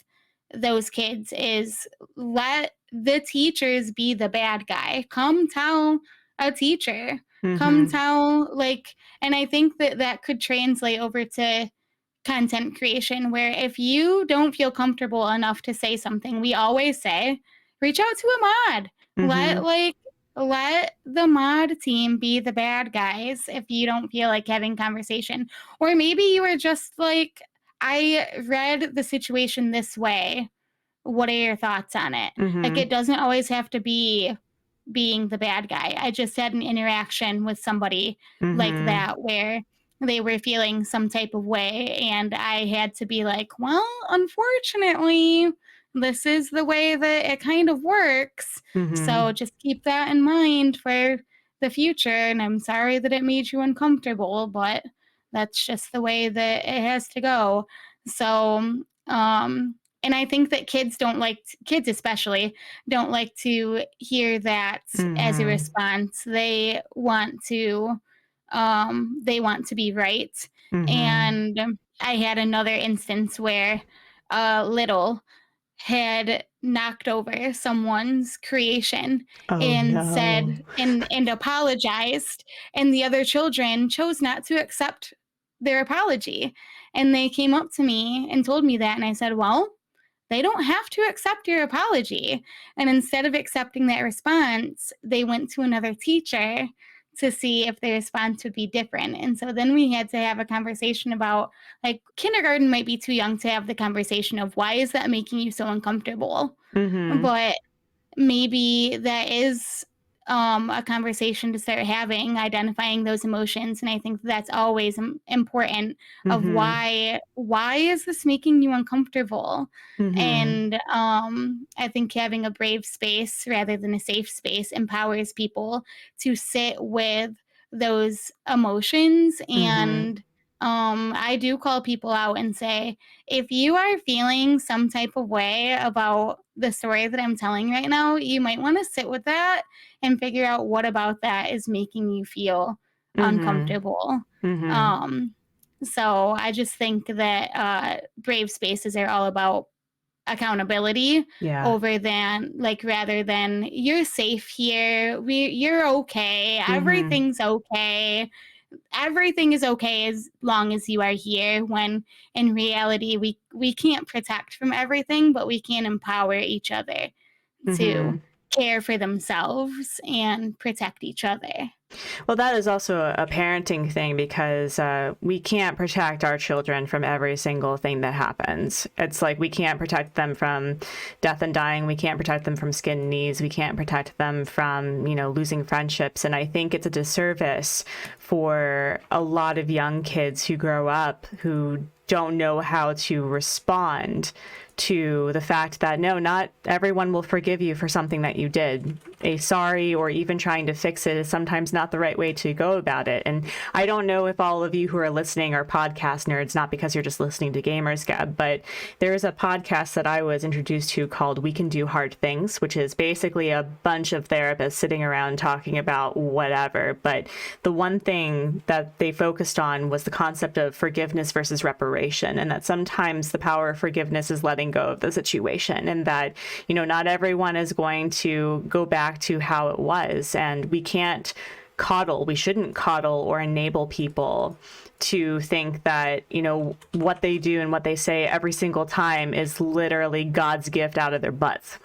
those kids is let the teachers be the bad guy. Come tell a teacher. Come Mm-hmm. tell, like, and I think that that could translate over to content creation where if you don't feel comfortable enough to say something, we always say, reach out to a mod. Mm-hmm. Let the mod team be the bad guys if you don't feel like having conversation. Or maybe you are just like, I read the situation this way. what are your thoughts on it? Like, Mm-hmm. it doesn't always have to be being the bad guy. I just had an interaction with somebody like Mm-hmm. that where they were feeling some type of way, and I had to be like, well, unfortunately, this is the way that it kind of works. Mm-hmm. So just keep that in mind for the future. And I'm sorry that it made you uncomfortable, but that's just the way that it has to go. So, and I think that kids especially don't like to hear that as a Mm-hmm. response. They want to be right. Mm-hmm. And I had another instance where little had knocked over someone's creation Oh and no. said and apologized, and the other children chose not to accept their apology. And they came up to me and told me that, and I said, well, they don't have to accept your apology. And instead of accepting that response, they went to another teacher to see if the response would be different. And so then we had to have a conversation about, like, kindergarten might be too young to have the conversation of why is that making you so uncomfortable? Mm-hmm. But maybe that is a conversation to start having, identifying those emotions. And I think that's always important of Mm-hmm. why is this making you uncomfortable? Mm-hmm. And I think having a brave space rather than a safe space empowers people to sit with those emotions. Mm-hmm. And I do call people out and say, if you are feeling some type of way about the story that I'm telling right now, you might want to sit with that and figure out what about that is making you feel Mm-hmm. uncomfortable. Mm-hmm. Um, so I just think that brave spaces are all about accountability Yeah. over than like rather than you're safe here, you're okay, Mm-hmm. everything is okay as long as you are here, when in reality we can't protect from everything, but we can empower each other to Mm-hmm. care for themselves and protect each other. Well, that is also a parenting thing because we can't protect our children from every single thing that happens. It's like we can't protect them from death and dying. We can't protect them from skin and knees. We can't protect them from, losing friendships. And I think it's a disservice for a lot of young kids who grow up who don't know how to respond to the fact that no, not everyone will forgive you for something that you did. A sorry or even trying to fix it is sometimes not the right way to go about it. And I don't know if all of you who are listening are podcast nerds, not because you're just listening to Gamers Gab, but there is a podcast that I was introduced to called We Can Do Hard Things, which is basically a bunch of therapists sitting around talking about whatever. But the one thing that they focused on was the concept of forgiveness versus reparation, and that sometimes the power of forgiveness is letting go of the situation, and that not everyone is going to go back to how it was, and we shouldn't coddle or enable people to think that what they do and what they say every single time is literally God's gift out of their butts.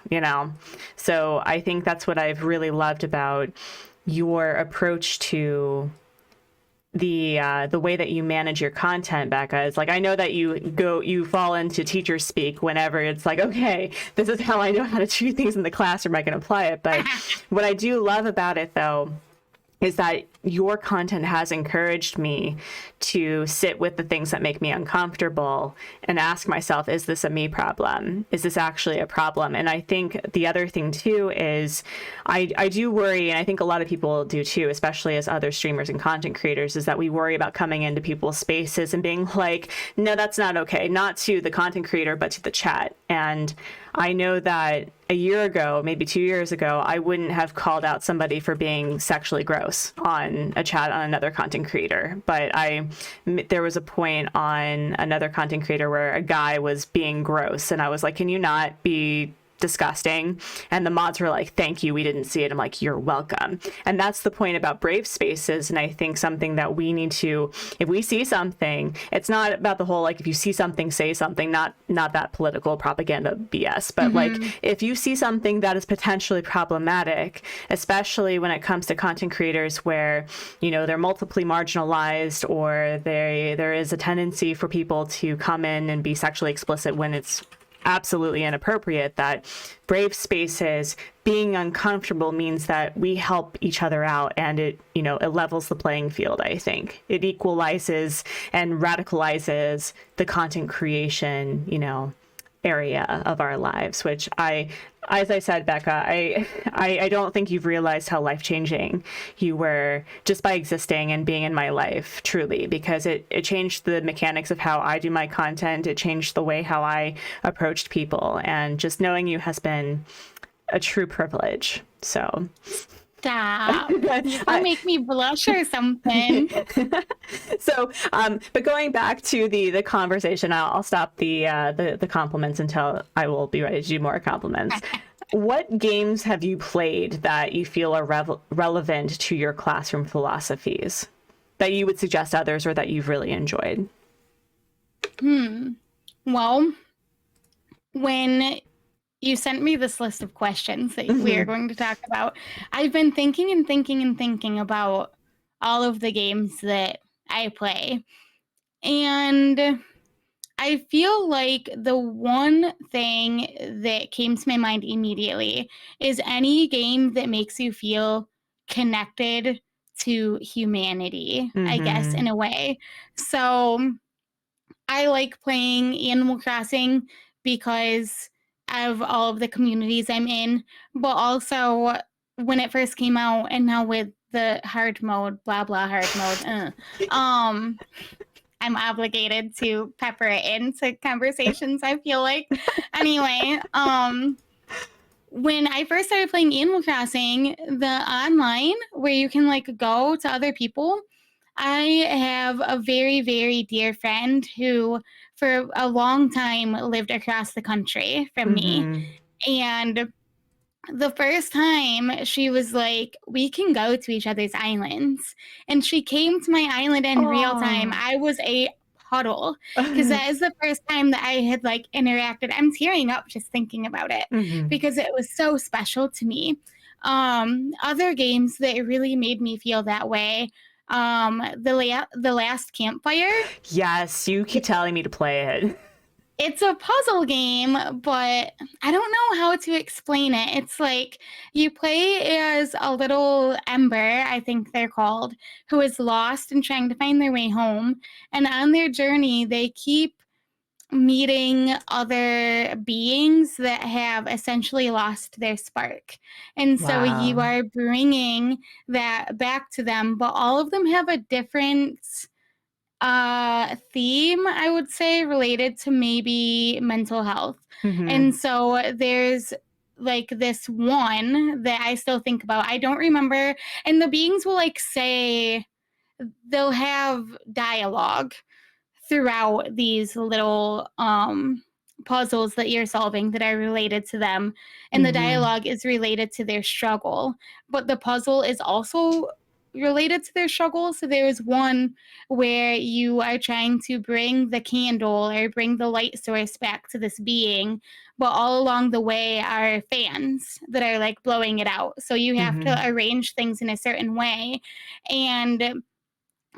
So I think that's what I've really loved about your approach to the way that you manage your content, Becca. Is like, I know that you fall into teacher speak whenever it's like, okay, this is how I know how to do things in the classroom, I can apply it. But what I do love about it, though, is that your content has encouraged me to sit with the things that make me uncomfortable and ask myself, is this a me problem? Is this actually a problem? And I think the other thing too is I do worry, and I think a lot of people do too, especially as other streamers and content creators, is that we worry about coming into people's spaces and being like, no, that's not okay. Not to the content creator, but to the chat. And I know that a year ago, maybe 2 years ago, I wouldn't have called out somebody for being sexually gross on a chat on another content creator. But there was a point on another content creator where a guy was being gross, and I was like, can you not be disgusting? And the mods were like, thank you, we didn't see it. I'm like, you're welcome. And that's the point about brave spaces. And I think something that we need to, if we see something, it's not about the whole, like, if you see something, say something, not that political propaganda BS, but like, if you see something that is potentially problematic, especially when it comes to content creators where, they're multiply marginalized, or there is a tendency for people to come in and be sexually explicit when it's absolutely inappropriate, that brave spaces, being uncomfortable means that we help each other out, and it, you know, it levels the playing field. I think it equalizes and radicalizes the content creation, you know, area of our lives, which as I said, Becca, I don't think you've realized how life-changing you were just by existing and being in my life, truly, because it changed the mechanics of how I do my content. It changed the way how I approached people, and just knowing you has been a true privilege. So Stop. Don't make me blush or something. So, but going back to the conversation, I'll stop the compliments until I will be ready to do more compliments. What games have you played that you feel are relevant to your classroom philosophies that you would suggest others, or that you've really enjoyed? Well, when you sent me this list of questions that we are going to talk about, I've been thinking and thinking and thinking about all of the games that I play. And I feel like the one thing that came to my mind immediately is any game that makes you feel connected to humanity, I guess, in a way. So I like playing Animal Crossing because of all of the communities I'm in, but also when it first came out, and now with the hard mode, blah blah hard mode, I'm obligated to pepper it into conversations, I feel like. Anyway, when I first started playing Animal Crossing, the online where you can like go to other people, I have a very, very dear friend who for a long time lived across the country from me. And the first time she was like, we can go to each other's islands. And she came to my island in real time. I was a puddle because that is the first time that I had like interacted. I'm tearing up just thinking about it because it was so special to me. Other games that really made me feel that way. The Last Campfire. Yes, you keep telling me to play it. It's a puzzle game, but I don't know how to explain it. It's like you play as a little ember, I think they're called, who is lost and trying to find their way home. And on their journey, they keep meeting other beings that have essentially lost their spark. And so you are bringing that back to them, but all of them have a different theme, I would say, related to maybe mental health. And so there's like this one that I still think about. I don't remember. And the beings will like say, they'll have dialogue throughout these little puzzles that you're solving that are related to them. And the dialogue is related to their struggle, but the puzzle is also related to their struggle. So there's one where you are trying to bring the candle or bring the light source back to this being, but all along the way are fans that are like blowing it out. So you have to arrange things in a certain way. And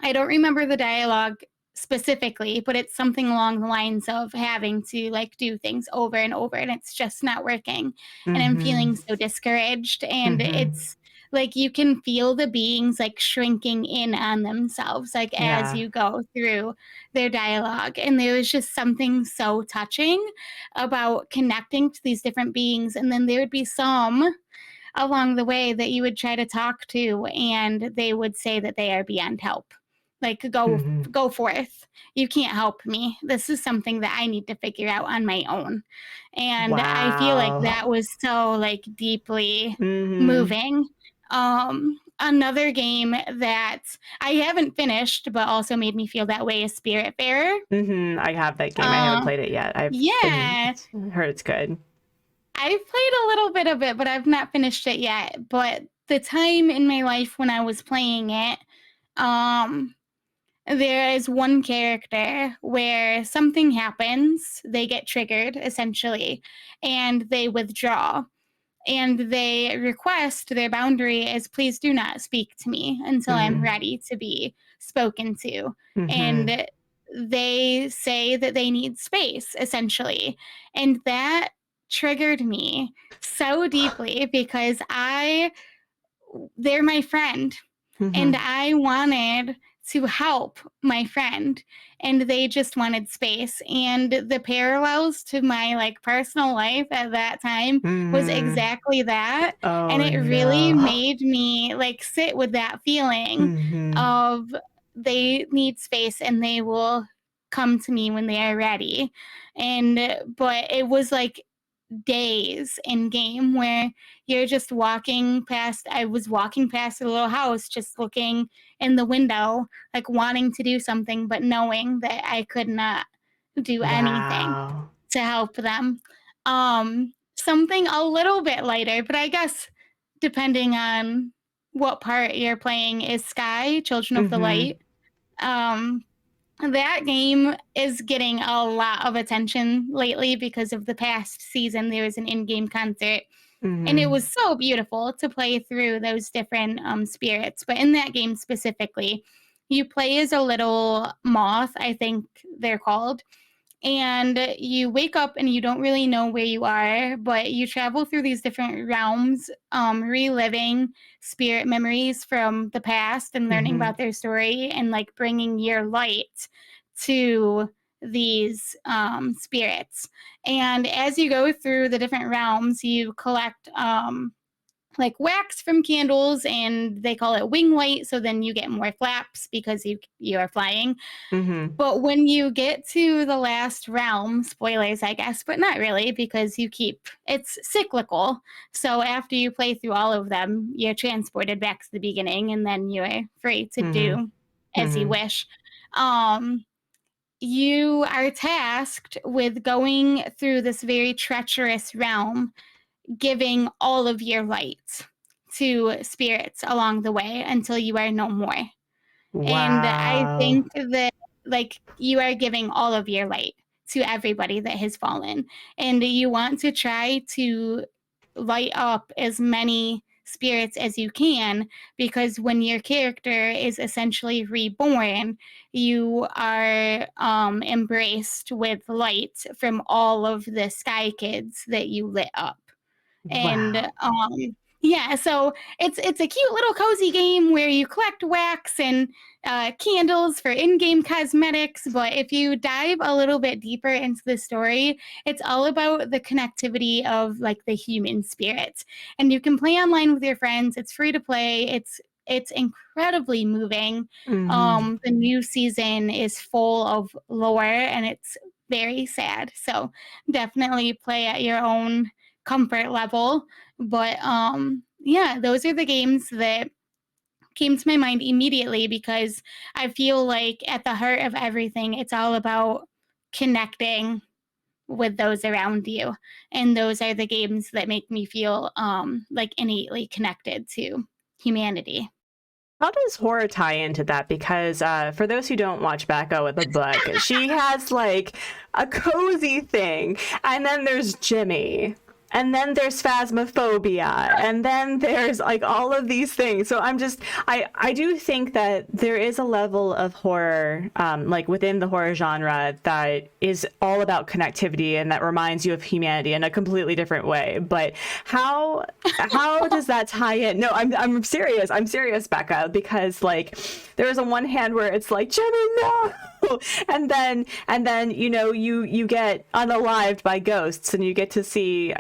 I don't remember the dialogue specifically, but it's something along the lines of having to like do things over and over, and it's just not working. And I'm feeling so discouraged. And it's like you can feel the beings like shrinking in on themselves, like as you go through their dialogue. And there was just something so touching about connecting to these different beings. And then there would be some along the way that you would try to talk to, and they would say that they are beyond help. Like, go forth. You can't help me. This is something that I need to figure out on my own. And I feel like that was so like deeply moving. Another game that I haven't finished, but also made me feel that way is Spiritfarer. I have that game. I haven't played it yet. I've heard it's good. I've played a little bit of it, but I've not finished it yet. But the time in my life when I was playing it, there is one character where something happens, they get triggered essentially, and they withdraw. And they request, their boundary is, please do not speak to me until I'm ready to be spoken to. And they say that they need space, essentially. And that triggered me so deeply because they're my friend and Mm-hmm. I wanted to help my friend and they just wanted space. And the parallels to my like personal life at that time was Mm. exactly that. And Oh it really no. made me like sit with that feeling Mm-hmm. of they need space and they will come to me when they are ready. But it was like days in game where you're just walking past. I was walking past a little house just looking in the window like wanting to do something but knowing that I could not do anything Wow. to help them. Something a little bit lighter, but I guess depending on what part you're playing is Sky Children of the Mm-hmm. Light. um that game is getting a lot of attention lately because of the past season. There was an in-game concert, and it Mm-hmm. was so beautiful to play through those different spirits. But in that game specifically, you play as a little moth, I think they're called, and you wake up and you don't really know where you are, but you travel through these different realms, reliving spirit memories from the past and learning Mm-hmm. about their story and like bringing your light to these spirits. And as you go through the different realms, you collect like wax from candles, and they call it wing light. So then you get more flaps because you are flying. Mm-hmm. But when you get to the last realm, spoilers, I guess, but not really because it's cyclical. So after you play through all of them, you're transported back to the beginning and then you're free to Mm-hmm. do as you Mm-hmm. wish. Um, you are tasked with going through this very treacherous realm, giving all of your light to spirits along the way until you are no more. And I Wow. think that like you are giving all of your light to everybody that has fallen. And you want to try to light up as many spirits as you can, because when your character is essentially reborn, you are embraced with light from all of the sky kids that you lit up. And Wow. yeah, so it's a cute little cozy game where you collect wax and candles for in-game cosmetics. But if you dive a little bit deeper into the story, it's all about the connectivity of like the human spirit. And you can play online with your friends. It's free to play. It's incredibly moving. Mm-hmm. The new season is full of lore and it's very sad. So definitely play at your own comfort level. But yeah, those are the games that came to my mind immediately because I feel like at the heart of everything, it's all about connecting with those around you. And those are the games that make me feel like innately connected to humanity. How does horror tie into that? Because for those who don't watch Becca with a book, she has like a cozy thing, and then there's Jimmy, and then there's phasmophobia, and then there's like all of these things. So I do think that there is a level of horror, like within the horror genre, that is all about connectivity and that reminds you of humanity in a completely different way. But how does that tie in? No, I'm serious. I'm serious, Becca, because like there's on one hand where it's like Jimmy, no, and then you get unalived by ghosts and you get to see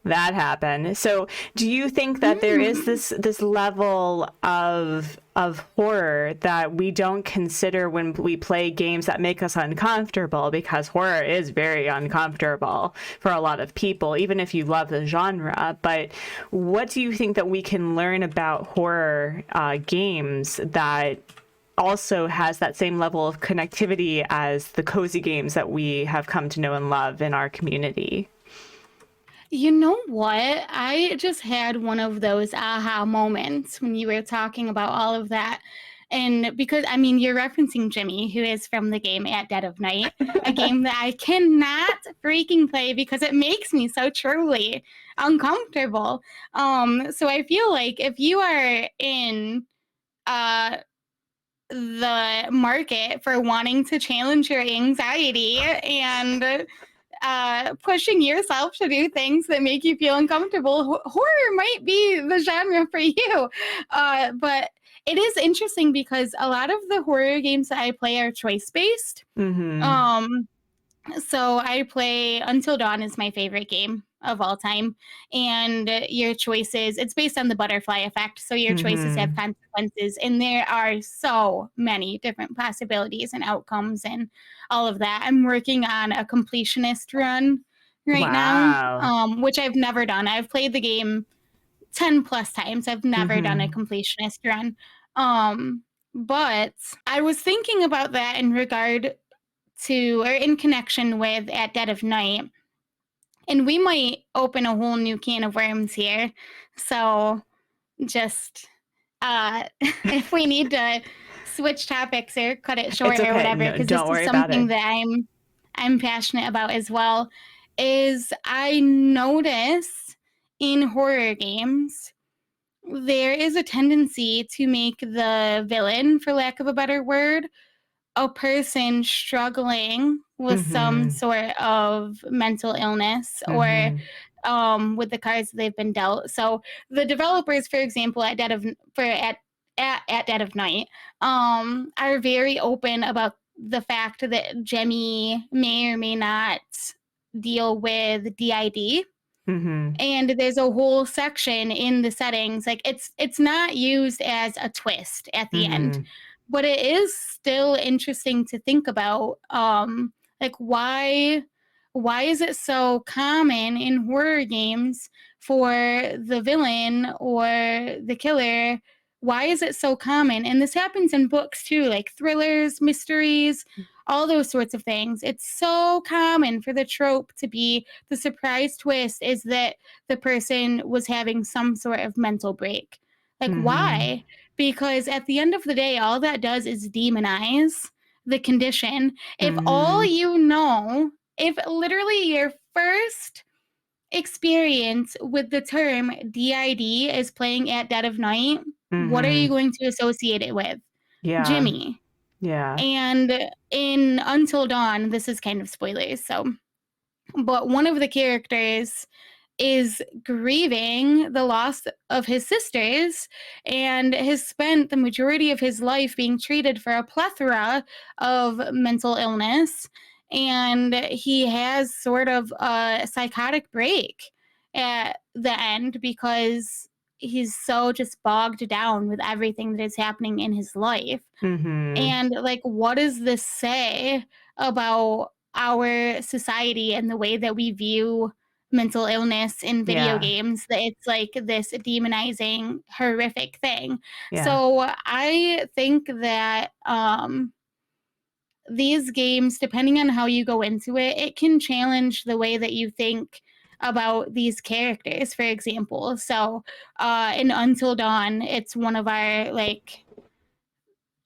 that happen. So do you think that there is Mm. this level of horror that we don't consider when we play games that make us uncomfortable, because horror is very uncomfortable for a lot of people, even if you love the genre? But what do you think that we can learn about horror games that also has that same level of connectivity as the cozy games that we have come to know and love in our community? You know what? I just had one of those aha moments when you were talking about all of that. And because, I mean, you're referencing Jimmy, who is from the game At Dead of Night, a game that I cannot freaking play because it makes me so truly uncomfortable. So I feel like if you are in uh, the market for wanting to challenge your anxiety and pushing yourself to do things that make you feel uncomfortable. Horror might be the genre for you. But it is interesting because a lot of the horror games that I play are choice based. Mm-hmm. So I play Until Dawn is my favorite game of all time. And your choices, it's based on the butterfly effect. So your choices have Mm-hmm. consequences. And there are so many different possibilities and outcomes and all of that. I'm working on a completionist run right now, Wow. which I've never done. I've played the game 10 plus times. I've never done a Mm-hmm. completionist run. But I was thinking about that in regard to, or in connection with, At Dead of Night. And we might open a whole new can of worms here. So just if we need to switch topics or cut it It's short or okay. whatever, No, because this don't is worry about something it. that I'm passionate about as well, is I notice in horror games there is a tendency to make the villain, for lack of a better word, a person struggling with some Mm-hmm. sort of mental illness or Mm-hmm. with the cards they've been dealt. So the developers, for example, at Dead of Night, are very open about the fact that Jemmy may or may not deal with DID, Mm-hmm. and there's a whole section in the settings, like it's not used as a twist at the end, Mm-hmm. but it is still interesting to think about, like why is it so common in horror games for the villain or the killer, why is it so common? And this happens in books too, like thrillers, mysteries, all those sorts of things. It's so common for the trope to be the surprise twist is that the person was having some sort of mental break. Like, Mm-hmm. why? Because at the end of the day, all that does is demonize the condition. If all Mm-hmm. you know, if literally your first experience with the term DID is playing At Dead of Night, what are you Mm-hmm. going to associate it with? Yeah. Jimmy. Yeah. And in Until Dawn, this is kind of spoilers, so, but one of the characters is grieving the loss of his sisters and has spent the majority of his life being treated for a plethora of mental illness. And he has sort of a psychotic break at the end because he's so just bogged down with everything that is happening in his life. Mm-hmm. And like, what does this say about our society and the way that we view mental illness in video Yeah. games? That it's like this demonizing, horrific thing. Yeah. So I think that these games, depending on how you go into it, it can challenge the way that you think about these characters, for example. So in Until Dawn, it's one of our like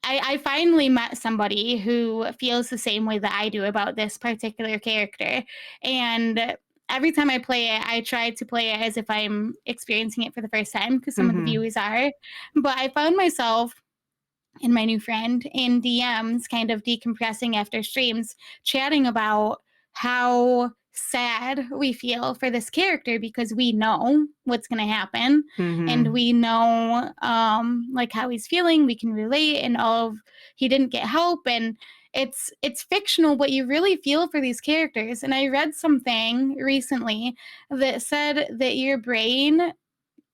I finally met somebody who feels the same way that I do about this particular character. And every time I play it, I try to play it as if I'm experiencing it for the first time because some of the Mm-hmm. viewers are. But I found myself and my new friend in DMs, kind of decompressing after streams, chatting about how sad we feel for this character because we know what's going to happen and Mm-hmm. we know like how he's feeling, we can relate, and all of he didn't get help, and it's fictional, but you really feel for these characters. And I read something recently that said that your brain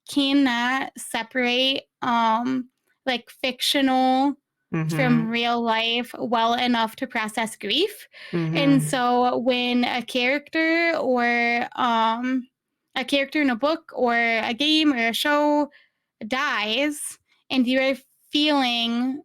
cannot separate like fictional Mm-hmm. from real life well enough to process grief. And Mm-hmm. so when a character in a book or a game or a show dies and you're feeling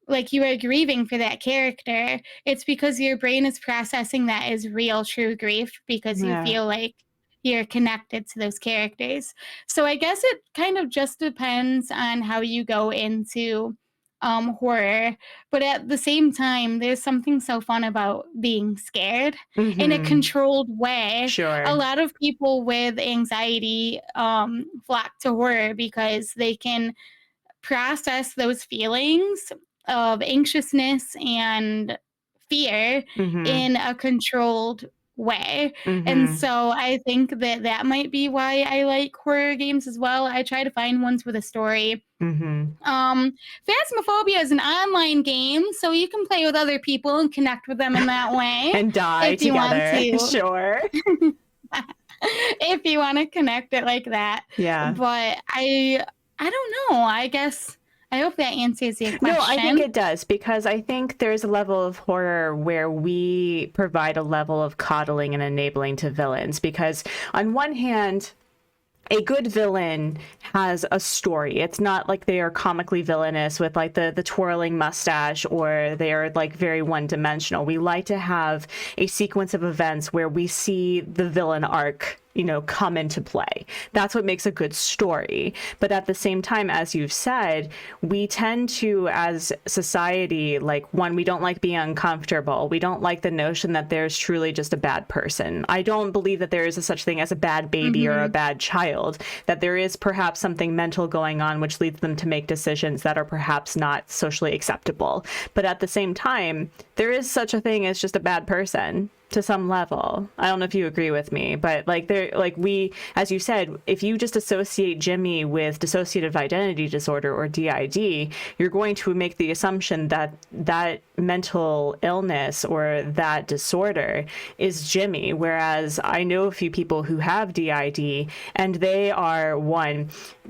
like you are grieving for that character, it's because your brain is processing that as real, true grief because you Yeah. feel like you're connected to those characters. So I guess it kind of just depends on how you go into horror. But at the same time, there's something so fun about being scared in a Mm-hmm. controlled way. A Sure. lot of people with anxiety flock to horror because they can process those feelings of anxiousness and fear Mm-hmm. in a controlled way. And Mm-hmm. so I think that that might be why I like horror games as well. I try to find ones with a story. Mm-hmm. Um, Phasmophobia is an online game, so you can play with other people and connect with them in that way And die if you want together. to. Sure. If you want to connect it like that. Yeah. But I don't know. I guess I hope that answers your No, I think question. it does, because I think there's a level of horror where we provide a level of coddling and enabling to villains. Because on one hand, a good villain has a story. It's not like they are comically villainous with like the twirling mustache, or they are like very one dimensional. We like to have a sequence of events where we see the villain arc, you know, come into play. That's what makes a good story. But at the same time, as you've said, we tend to, as society, like, one, we don't like being uncomfortable. We don't like the notion that there's truly just a bad person. I don't believe that there is a such thing as a bad baby or a Mm-hmm. bad child, that there is perhaps something mental going on which leads them to make decisions that are perhaps not socially acceptable. But at the same time, there is such a thing as just a bad person to some level. I don't know if you agree with me, but like there, like we, as you said, if you just associate Jimmy with dissociative identity disorder or DID, you're going to make the assumption that that mental illness or that disorder is Jimmy. Whereas I know a few people who have DID, and they are, one,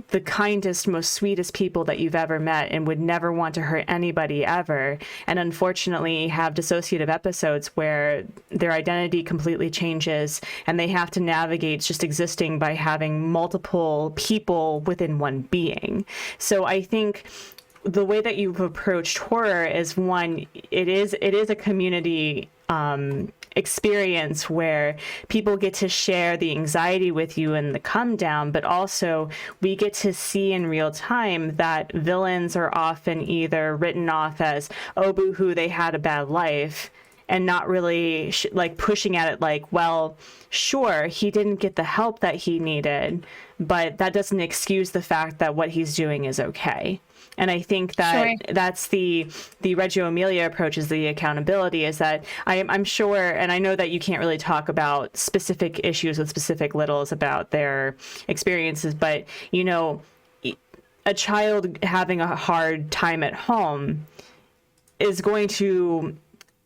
the kindest, most sweetest people that you've ever met and would never want to hurt anybody ever. And unfortunately have dissociative episodes where their identity completely changes and they have to navigate just existing by having multiple people within one being. So I think the way that you've approached horror is, one, it is a community experience where people get to share the anxiety with you and the come down, but also we get to see in real time that villains are often either written off as, oh, boo-hoo, they had a bad life, and not really like pushing at it like, well, sure, he didn't get the help that he needed, but that doesn't excuse the fact that what he's doing is okay. And I think that Sure. that's the Reggio Emilia approach, is the accountability, is that I'm sure, and I know that you can't really talk about specific issues with specific littles about their experiences, but, you know, a child having a hard time at home is going to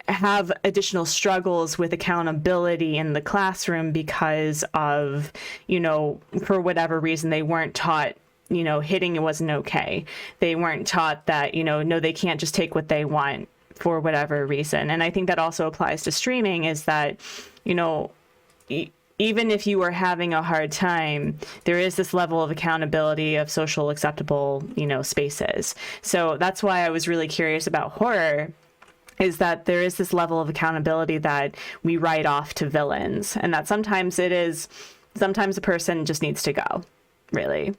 have additional struggles with accountability in the classroom because of, you know, for whatever reason, they weren't taught, you know, hitting it wasn't okay. They weren't taught that, you know, no, they can't just take what they want for whatever reason. And I think that also applies to streaming, is that, you know, even if you are having a hard time, there is this level of accountability of social acceptable, you know, spaces. So that's why I was really curious about horror, is that there is this level of accountability that we write off to villains, and that sometimes a person just needs to go, really.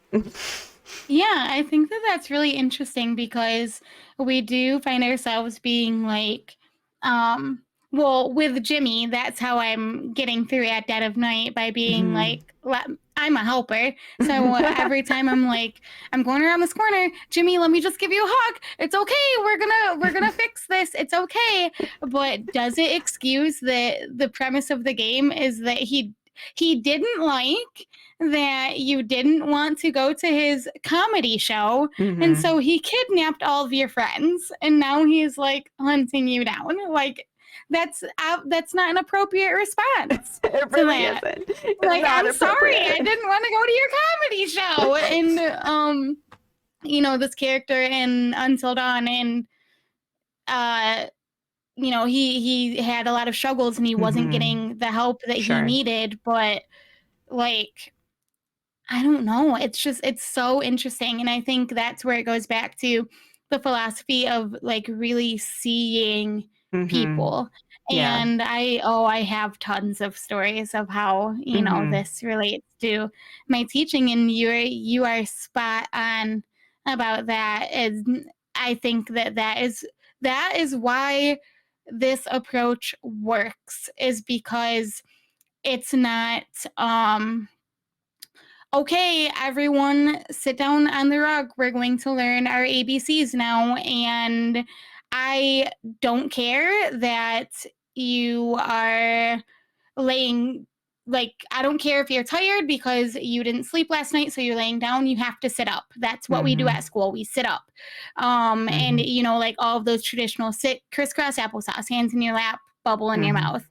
Yeah, I think that that's really interesting because we do find ourselves being like, well, with Jimmy, that's how I'm getting through at dead of night, by being Hmm. like, I'm a helper. So every time I'm like, I'm going around this corner, Jimmy, let me just give you a hug. It's okay. We're gonna fix this. It's okay. But does it excuse the premise of the game is that he didn't like that you didn't want to go to his comedy show, and Hmm. so he kidnapped all of your friends, and now he's like hunting you down. Like that's not an appropriate response It to really that. isn't. It's Like, not I'm sorry, I appropriate. didn't want to go to your comedy show. And you know, this character in Until Dawn, and uh he had a lot of struggles and he wasn't Hmm. getting the help that he Sure. needed. But like, I don't know. It's so interesting. And I think that's where it goes back to the philosophy of like really seeing Hmm. people. Yeah. And I have tons of stories of how, Hmm. this relates to my teaching. And you are spot on about that. And I think that is why this approach works, is because it's not okay, everyone sit down on the rug. We're going to learn our ABCs now. And I don't care that you are laying, like, I don't care if you're tired because you didn't sleep last night, so you're laying down. You have to sit up. That's what we do Mm-hmm. at school. We sit up. And Mm-hmm. you know, like all of those traditional sit, crisscross applesauce, hands in your lap, bubble in your Mm-hmm. mouth.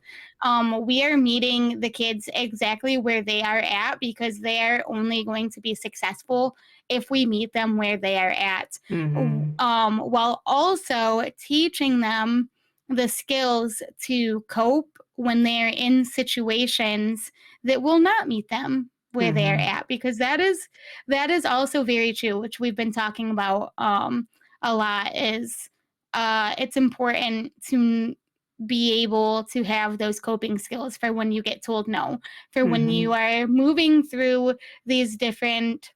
We are meeting the kids exactly where they are at, because they are only going to be successful if we meet them where they are at, Mm-hmm. while also teaching them the skills to cope when they're in situations that will not meet them where they're Mm-hmm. at, because that is also very true, which we've been talking about a lot, is it's important to be able to have those coping skills for when you get told no, for when Mm-hmm. you are moving through these different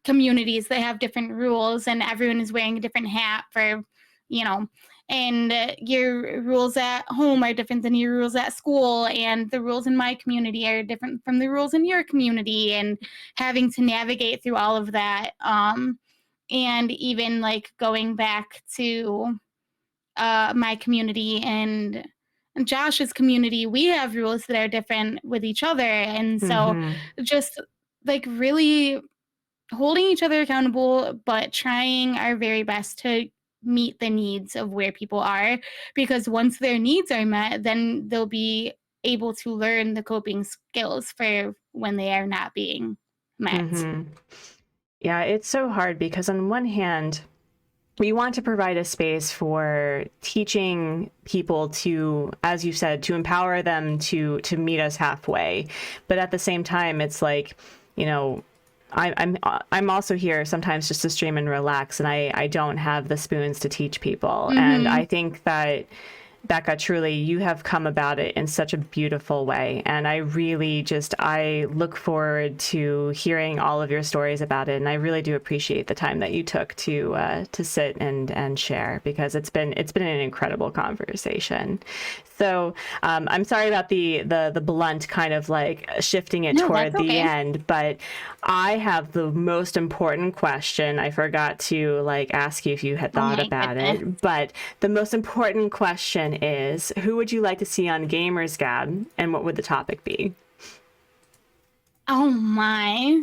communities that have different rules and everyone is wearing a different hat for, you know, and your rules at home are different than your rules at school, and the rules in my community are different from the rules in your community, and having to navigate through all of that. And even like going back to my community and Josh's community, we have rules that are different with each other. And so Mm-hmm. just like really holding each other accountable, but trying our very best to meet the needs of where people are. Because once their needs are met, then they'll be able to learn the coping skills for when they are not being met. Mm-hmm. Yeah, it's so hard because on one hand, we want to provide a space for teaching people to, as you said, to empower them to meet us halfway. But at the same time, it's like, you know, I'm also here sometimes just to stream and relax, and I don't have the spoons to teach people. And Mm-hmm. I think that Becca, truly, you have come about it in such a beautiful way. And I look forward to hearing all of your stories about it. And I really do appreciate the time that you took to sit and share, because it's been an incredible conversation. So I'm sorry about the blunt kind of like shifting it No, that's toward the okay. end, but I have the most important question. I forgot to like ask you if you had Oh thought my about goodness. it, but the most important question is, who would you like to see on Gamers Gab, and what would the topic be? Oh my.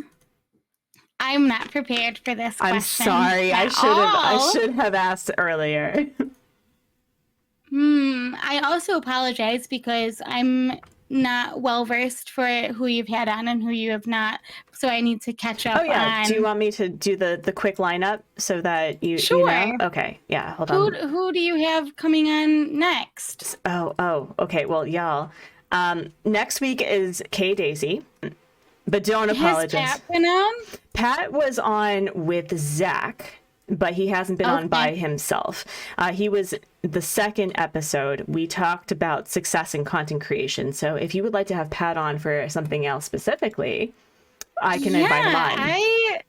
I'm not prepared for this I'm question sorry. I at should have I all. should have asked earlier. I also apologize because I'm not well versed for who you've had on and who you have not. So I need to catch Oh up yeah. Do you on. want me to do the quick lineup so that you Sure. know? Okay. Yeah. Hold Who on. who do you have coming on next? Oh. Okay. Well, y'all. Next week is K Daisy, but don't Has apologize. Pat been on? Pat was on with Zach, but he hasn't been on Okay. by himself. He was the second episode. We talked about success in content creation. So if you would like to have Pat on for something else specifically, I can Yeah, invite him on.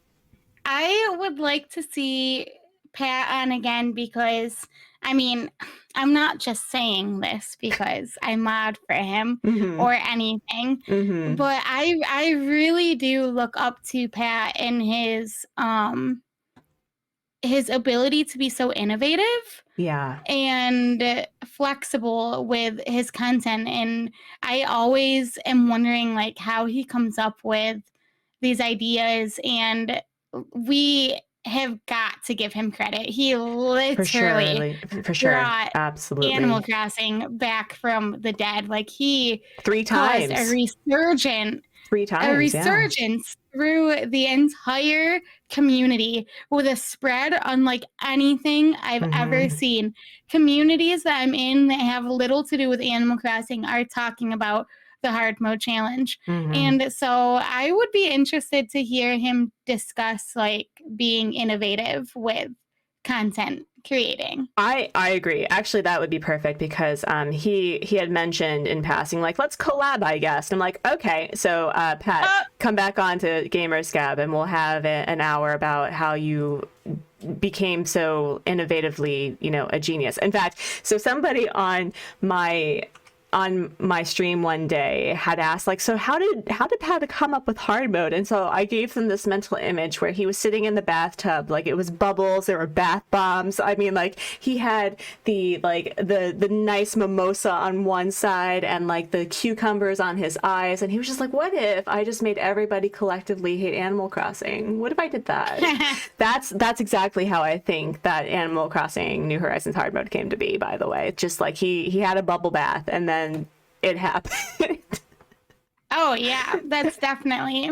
I would like to see Pat on again, because I mean, I'm not just saying this because I mod for him Mm-hmm. or anything, Mm-hmm. but I really do look up to Pat and his ability to be so innovative Yeah. and flexible with his content. And I always am wondering like how he comes up with these ideas, and we have got to give him credit. He For sure. literally For sure. brought Animal Absolutely. Crossing back from the dead. Like he Three caused a times. resurgence Three times. Yeah. through the entire community, with a spread unlike anything I've ever Mm-hmm. seen. Communities that I'm in that have little to do with Animal Crossing are talking about the hard mode challenge. Mm-hmm. And so I would be interested to hear him discuss like being innovative with content creating. I agree. Actually, that would be perfect because he had mentioned in passing like let's collab, I guess. And I'm like, okay, so Pat, Uh, come back on to Gamers Gab and we'll have an hour about how you became so innovatively, a genius. In fact, so somebody on my on my stream one day had asked, like, so how did Pat come up with hard mode? And so I gave them this mental image where he was sitting in the bathtub, like it was bubbles, there were bath bombs. I mean, like he had the nice mimosa on one side and like the cucumbers on his eyes, and he was just like, what if I just made everybody collectively hate Animal Crossing? What if I did that? That's exactly how I think that Animal Crossing New Horizons hard mode came to be, by the way. Just like he had a bubble bath and then it happened. Oh yeah, that's definitely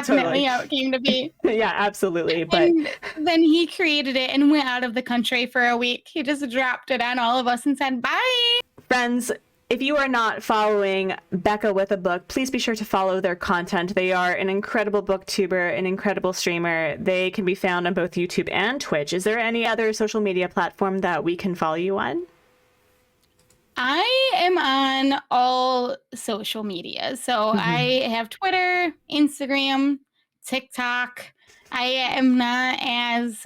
totally how it came to be. Yeah, absolutely. But and then he created it and went out of the country for a week. He just dropped it on all of us and said bye. Friends, if you are not following Becca with a Book, please be sure to follow their content. They are an incredible booktuber, an incredible streamer. They can be found on both YouTube and Twitch. Is there any other social media platform that we can follow you on? I am on all social media. So I have Twitter, Instagram, TikTok. I am not as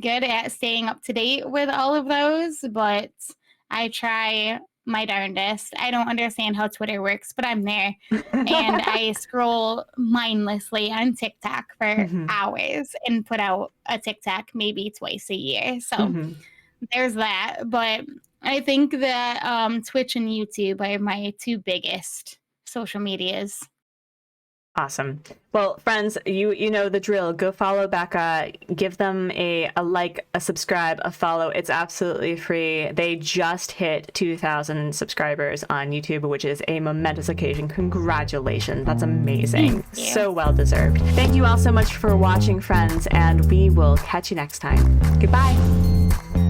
good at staying up to date with all of those, but I try my darndest. I don't understand how Twitter works, but I'm there. And I scroll mindlessly on TikTok for hours and put out a TikTok maybe twice a year. So there's that. But I think that Twitch and YouTube are my two biggest social medias. Awesome. Well, friends, you know the drill. Go follow Becca. Give them a like, a subscribe, a follow. It's absolutely free. They just hit 2,000 subscribers on YouTube, which is a momentous occasion. Congratulations. That's amazing. So well deserved. Thank you all so much for watching, friends, and we will catch you next time. Goodbye.